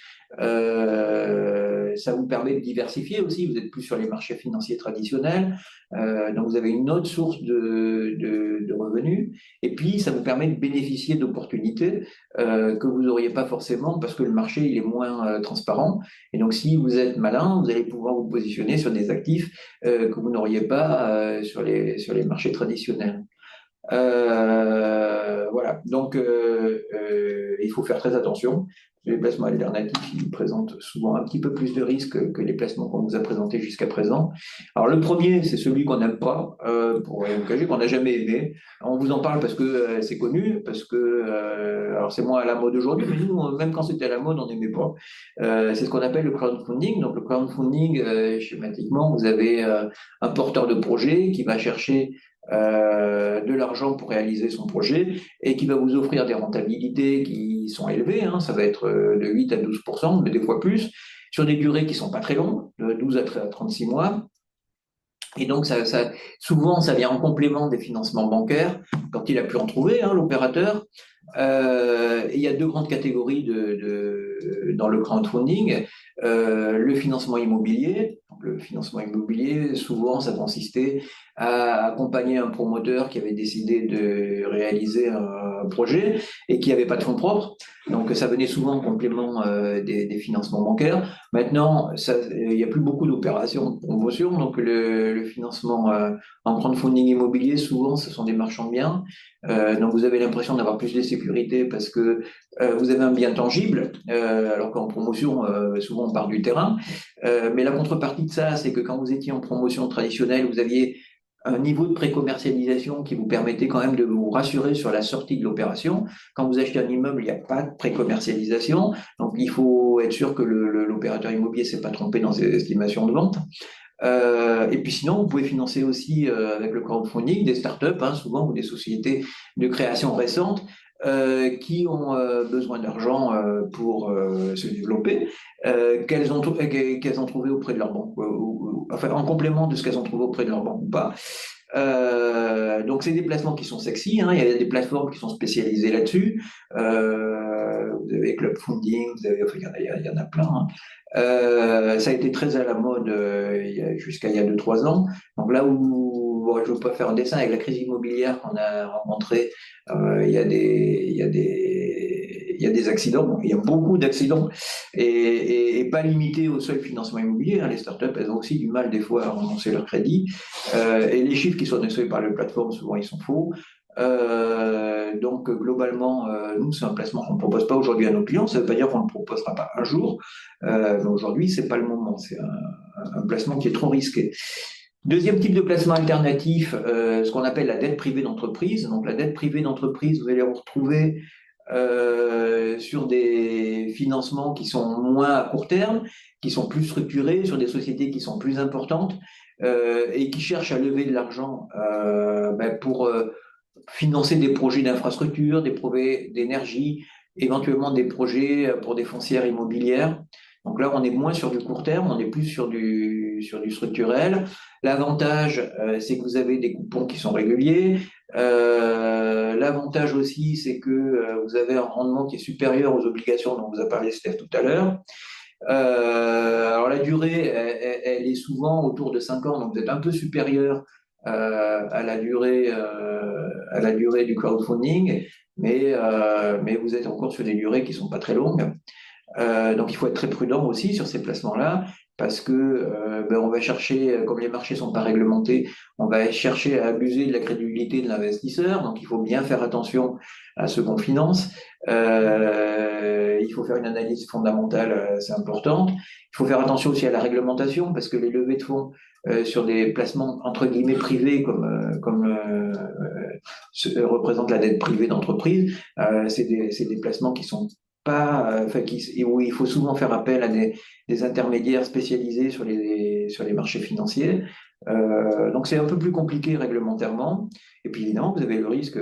Ça vous permet de diversifier aussi, vous n'êtes plus sur les marchés financiers traditionnels, donc vous avez une autre source de revenus, et puis ça vous permet de bénéficier d'opportunités que vous n'auriez pas forcément parce que le marché il est moins transparent, et donc si vous êtes malin, vous allez pouvoir vous positionner sur des actifs que vous n'auriez pas sur les marchés traditionnels. voilà. Donc, il faut faire très attention. Les placements alternatifs, ils présentent souvent un petit peu plus de risques que les placements qu'on vous a présentés jusqu'à présent. Alors, le premier, c'est celui qu'on n'aime pas, pour rien vous cacher, qu'on n'a jamais aimé. On vous en parle parce que c'est connu, parce que, alors c'est moins à la mode aujourd'hui, mais nous, même quand c'était à la mode, on n'aimait pas. C'est ce qu'on appelle le crowdfunding. Donc, le crowdfunding, schématiquement, vous avez un porteur de projet qui va chercher de l'argent pour réaliser son projet et qui va vous offrir des rentabilités qui sont élevées, hein, ça va être de 8 à 12%, mais des fois plus, sur des durées qui sont pas très longues, de 12 à 36 mois. Et donc, souvent, ça vient en complément des financements bancaires, quand il a pu en trouver, hein, l'opérateur. Et il y a deux grandes catégories dans le crowdfunding. Le financement immobilier. Donc, le financement immobilier, souvent, ça consistait à accompagner un promoteur qui avait décidé de réaliser un projet et qui n'avait pas de fonds propres. Donc, ça venait souvent en complément des financements bancaires. Maintenant, il n'y a plus beaucoup d'opérations de promotion, donc le financement en crowdfunding immobilier, souvent, ce sont des marchands de biens. Donc, vous avez l'impression d'avoir plus de sécurité parce que vous avez un bien tangible, alors qu'en promotion, souvent, on part du terrain. Mais la contrepartie de ça, c'est que quand vous étiez en promotion traditionnelle, vous aviez un niveau de pré-commercialisation qui vous permettait quand même de vous rassurer sur la sortie de l'opération. Quand vous achetez un immeuble, il n'y a pas de pré-commercialisation, donc il faut être sûr que l'opérateur immobilier ne s'est pas trompé dans ses estimations de vente. Et puis sinon, vous pouvez financer aussi avec le crowdfunding des startups, hein, souvent, ou des sociétés de création récente qui ont besoin d'argent pour se développer, qu'elles ont trouvé auprès de leur banque, enfin en complément de ce qu'elles ont trouvé auprès de leur banque ou pas. Donc c'est des placements qui sont sexy, hein. Il y a des plateformes qui sont spécialisées là-dessus. Vous avez Club Funding, enfin, il y en a plein, hein. Ça a été très à la mode jusqu'à il y a 2-3 ans. Donc là où bon, je ne veux pas faire un dessin avec la crise immobilière qu'on a rencontrée, il y a des accidents, il y a beaucoup d'accidents et pas limité au seul financement immobilier, hein. Les startups, elles ont aussi du mal des fois à renoncer leur crédit. Et les chiffres qui sont donnés par les plateformes, souvent, ils sont faux. Donc globalement, nous, c'est un placement qu'on ne propose pas aujourd'hui à nos clients. Ça ne veut pas dire qu'on ne le proposera pas un jour, mais aujourd'hui, c'est pas le moment. C'est un placement qui est trop risqué. Deuxième type de placement alternatif, ce qu'on appelle la dette privée d'entreprise. Donc la dette privée d'entreprise, vous allez vous retrouver sur des financements qui sont moins à court terme, qui sont plus structurés, sur des sociétés qui sont plus importantes et qui cherchent à lever de l'argent pour financer des projets d'infrastructure, des projets d'énergie, éventuellement des projets pour des foncières immobilières. Donc là, on est moins sur du court terme, on est plus sur du structurel. L'avantage, c'est que vous avez des coupons qui sont réguliers. L'avantage aussi, c'est que vous avez un rendement qui est supérieur aux obligations dont vous a parlé Steph tout à l'heure. Alors la durée, elle est souvent autour de 5 ans, donc vous êtes un peu supérieur à la durée du crowdfunding, mais vous êtes encore sur des durées qui sont pas très longues. Donc il faut être très prudent aussi sur ces placements-là parce que on va chercher, comme les marchés sont pas réglementés, on va chercher à abuser de la crédibilité de l'investisseur. Donc il faut bien faire attention à ce qu'on finance. Il faut faire une analyse fondamentale assez importante. Il faut faire attention aussi à la réglementation parce que les levées de fonds sur des placements entre guillemets privés comme représente la dette privée d'entreprise, c'est des placements qui sont pas, enfin, où il faut souvent faire appel à des intermédiaires spécialisés sur les marchés financiers. Donc c'est un peu plus compliqué réglementairement. Et puis évidemment, vous avez le risque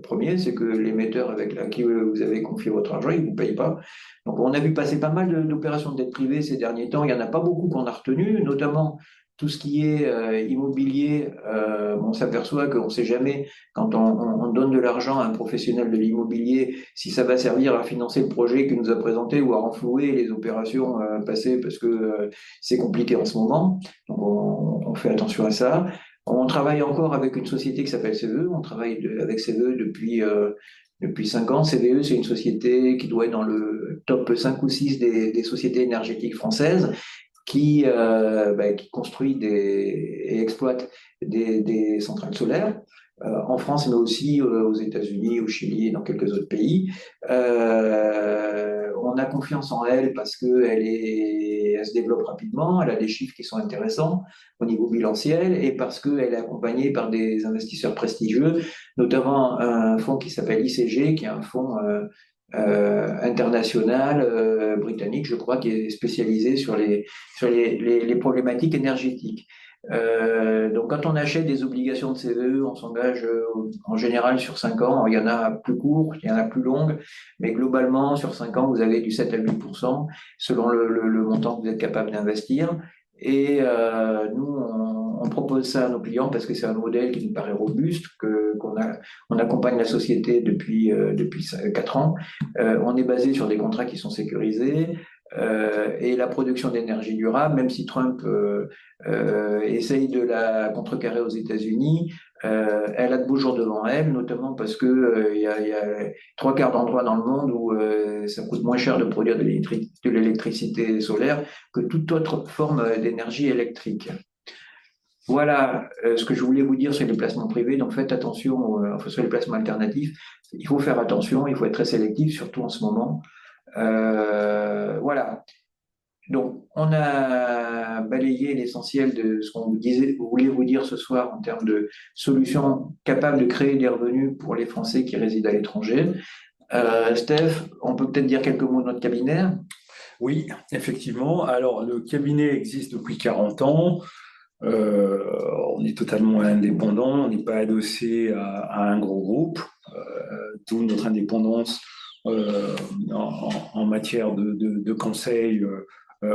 premier, c'est que l'émetteur à qui vous avez confié votre argent, il ne vous paye pas. Donc on a vu passer pas mal d'opérations de dette privée ces derniers temps. Il n'y en a pas beaucoup qu'on a retenu, notamment tout ce qui est immobilier. On s'aperçoit qu'on ne sait jamais, quand on donne de l'argent à un professionnel de l'immobilier, si ça va servir à financer le projet qu'il nous a présenté ou à renflouer les opérations passées parce que c'est compliqué en ce moment. Donc on fait attention à ça. On travaille encore avec une société qui s'appelle CVE. On travaille avec CVE depuis 5 ans. CVE, c'est une société qui doit être dans le top 5 ou 6 des sociétés énergétiques françaises, qui construit et exploite des centrales solaires en France, mais aussi aux États-Unis, au Chili et dans quelques autres pays. On a confiance en elle parce elle se développe rapidement, elle a des chiffres qui sont intéressants au niveau bilanciel et parce qu'elle est accompagnée par des investisseurs prestigieux, notamment un fonds qui s'appelle ICG, qui est un fonds international britannique, je crois, qui est spécialisé sur les problématiques énergétiques. Donc, quand on achète des obligations de CVE, on s'engage en général sur 5 ans. Il y en a plus courtes, il y en a plus longues, mais globalement, sur 5 ans, vous avez du 7 à 8% selon le montant que vous êtes capable d'investir. Et nous, on propose ça à nos clients parce que c'est un modèle qui nous paraît robuste, qu'on accompagne la société depuis 4 ans. On est basé sur des contrats qui sont sécurisés. Et la production d'énergie durable, même si Trump essaye de la contrecarrer aux États-Unis, elle a de beaux jours devant elle, notamment parce que il y a 3 quarts d'endroits dans le monde où ça coûte moins cher de produire de l'électricité solaire que toute autre forme d'énergie électrique. Voilà ce que je voulais vous dire sur les placements privés. Donc faites attention, enfin sur les placements alternatifs. Il faut faire attention, il faut être très sélectif, surtout en ce moment. Voilà. Donc, on a balayé l'essentiel de ce qu'on voulait vous dire ce soir en termes de solutions capables de créer des revenus pour les Français qui résident à l'étranger. Steph, on peut peut-être dire quelques mots de notre cabinet. Oui, effectivement. Alors, le cabinet existe depuis 40 ans. On est totalement indépendant, on n'est pas adossé à un gros groupe, d'où notre indépendance en matière de conseil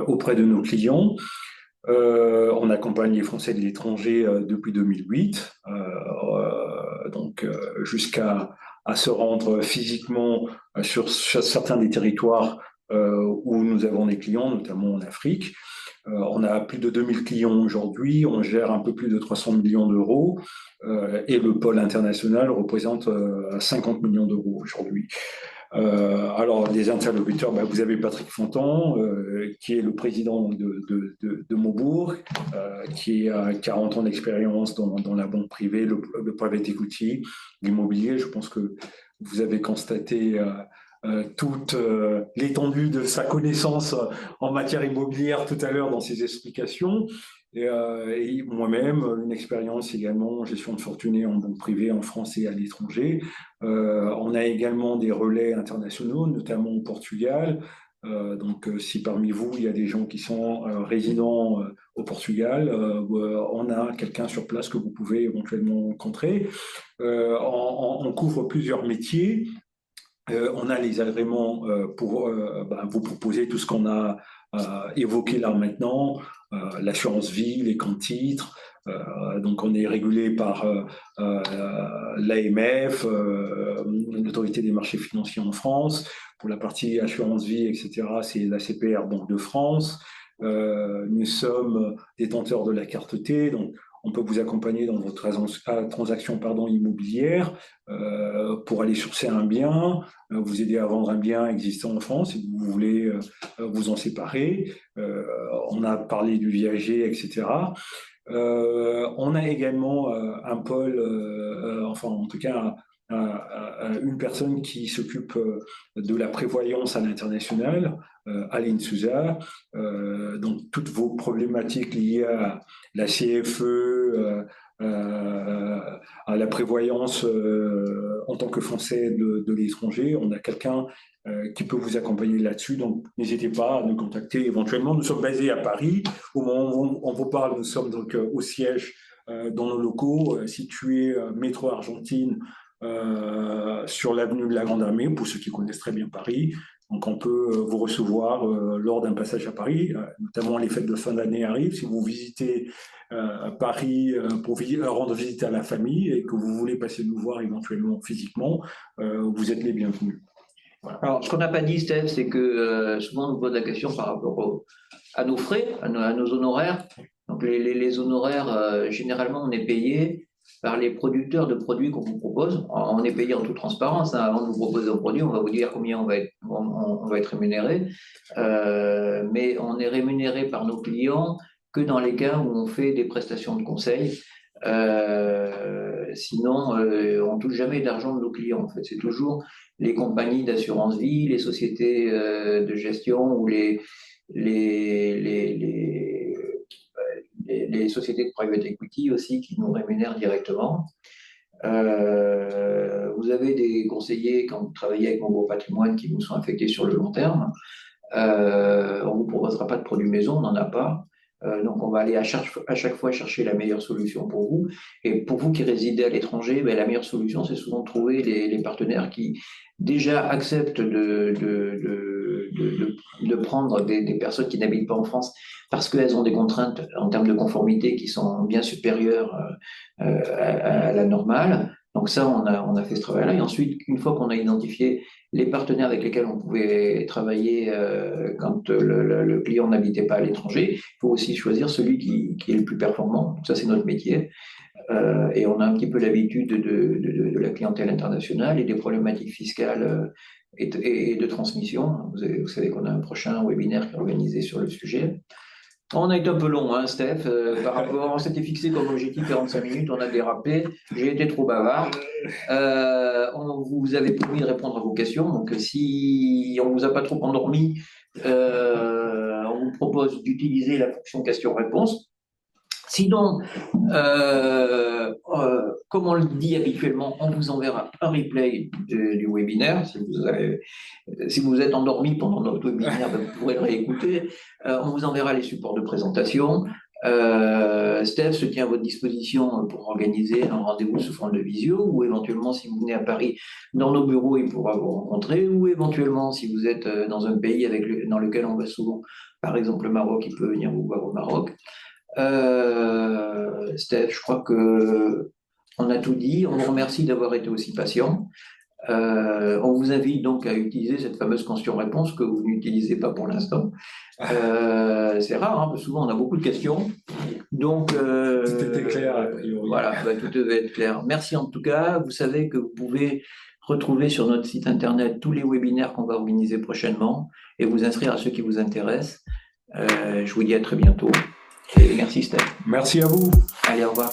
auprès de nos clients. On accompagne les Français de l'étranger depuis 2008, jusqu'à se rendre physiquement sur certains des territoires où nous avons des clients, notamment en Afrique. On a plus de 2000 clients aujourd'hui, on gère un peu plus de 300 millions d'euros et le pôle international représente 50 millions d'euros aujourd'hui. Alors, des interlocuteurs, vous avez Patrick Fontan, qui est le président de Maubourg, qui a 40 ans d'expérience dans la banque privée, le private equity, l'immobilier. Je pense que vous avez constaté toute l'étendue de sa connaissance en matière immobilière tout à l'heure dans ses explications. Et moi-même, une expérience également en gestion de fortune en banque privée en France et à l'étranger. On a également des relais internationaux, notamment au Portugal. Si parmi vous, il y a des gens qui sont résidents au Portugal, on a quelqu'un sur place que vous pouvez éventuellement rencontrer. On couvre plusieurs métiers. On a les agréments pour vous proposer tout ce qu'on a évoqué là maintenant, l'assurance vie, les comptes titres. Donc on est régulé par l'AMF, l'autorité des marchés financiers en France. Pour la partie assurance vie, etc., c'est la CPR Banque de France. Nous sommes détenteurs de la carte T, donc on peut vous accompagner dans votre transaction immobilière pour aller sourcer un bien, vous aider à vendre un bien existant en France si vous voulez vous en séparer. On a parlé du viager, etc. On a également un pôle, en tout cas une personne qui s'occupe de la prévoyance à l'international, Aline Souza. Donc toutes vos problématiques liées à la CFE, à la prévoyance en tant que Français de l'étranger, on a quelqu'un qui peut vous accompagner là-dessus. Donc, n'hésitez pas à nous contacter éventuellement. Nous sommes basés à Paris. Au moment où on vous parle, nous sommes donc au siège dans nos locaux, situés métro Argentine, sur l'avenue de la Grande Armée, pour ceux qui connaissent très bien Paris. Donc, on peut vous recevoir lors d'un passage à Paris, notamment les fêtes de fin d'année arrivent. Si vous visitez Paris pour rendre visite à la famille et que vous voulez passer nous voir éventuellement physiquement, vous êtes les bienvenus. Voilà. Alors, ce qu'on n'a pas dit, Steph, c'est que souvent on nous pose la question par rapport à nos frais, à nos honoraires. Donc, les honoraires, généralement, on est payé par les producteurs de produits qu'on vous propose. On est payé en toute transparence, hein. Avant de vous proposer un produit, on va vous dire combien on va être rémunéré. Mais on est rémunéré par nos clients que dans les cas où on fait des prestations de conseil. Sinon, on ne touche jamais d'argent de nos clients. En fait, c'est toujours les compagnies d'assurance vie, les sociétés de gestion ou les sociétés de private equity aussi qui nous rémunèrent directement. Vous avez des conseillers quand vous travaillez avec Mon Patrimoine qui vous sont affectés sur le long terme. On ne vous proposera pas de produits maison, on n'en a pas. Donc, on va aller à chaque fois chercher la meilleure solution pour vous. Et pour vous qui résidez à l'étranger, ben, la meilleure solution, c'est souvent de trouver les partenaires qui déjà acceptent de prendre des personnes qui n'habitent pas en France parce qu'elles ont des contraintes en termes de conformité qui sont bien supérieures à la normale. Donc ça, on a fait ce travail-là. Et ensuite, une fois qu'on a identifié les partenaires avec lesquels on pouvait travailler quand le client n'habitait pas à l'étranger, il faut aussi choisir celui qui est le plus performant. Donc ça, c'est notre métier. Et on a un petit peu l'habitude de la clientèle internationale et des problématiques fiscales et de transmission. Vous savez qu'on a un prochain webinaire qui est organisé sur le sujet. On a été un peu long, hein, Steph, par rapport, on s'était fixé comme objectif 45 minutes, on a dérapé, j'ai été trop bavard. On vous avait promis de répondre à vos questions, donc si on ne vous a pas trop endormi, on vous propose d'utiliser la fonction question-réponse. Sinon, comme on le dit habituellement, on vous enverra un replay du webinaire. Si vous êtes endormi pendant notre webinaire, vous pourrez le réécouter. On vous enverra les supports de présentation. Steph se tient à votre disposition pour organiser un rendez-vous sous forme de visio, ou éventuellement, si vous venez à Paris, dans nos bureaux, il pourra vous rencontrer, ou éventuellement, si vous êtes dans un pays dans lequel on va souvent, par exemple le Maroc, il peut venir vous voir au Maroc. Steph, je crois que on a tout dit. On vous remercie d'avoir été aussi patient. On vous invite donc à utiliser cette fameuse question-réponse que vous n'utilisez pas pour l'instant. C'est rare, hein, parce que souvent on a beaucoup de questions. Donc, tout était clair, a priori. Voilà, tout devait être clair. Merci en tout cas. Vous savez que vous pouvez retrouver sur notre site internet tous les webinaires qu'on va organiser prochainement et vous inscrire à ceux qui vous intéressent. Je vous dis à très bientôt. Et merci Steph. Merci à vous. Allez, au revoir.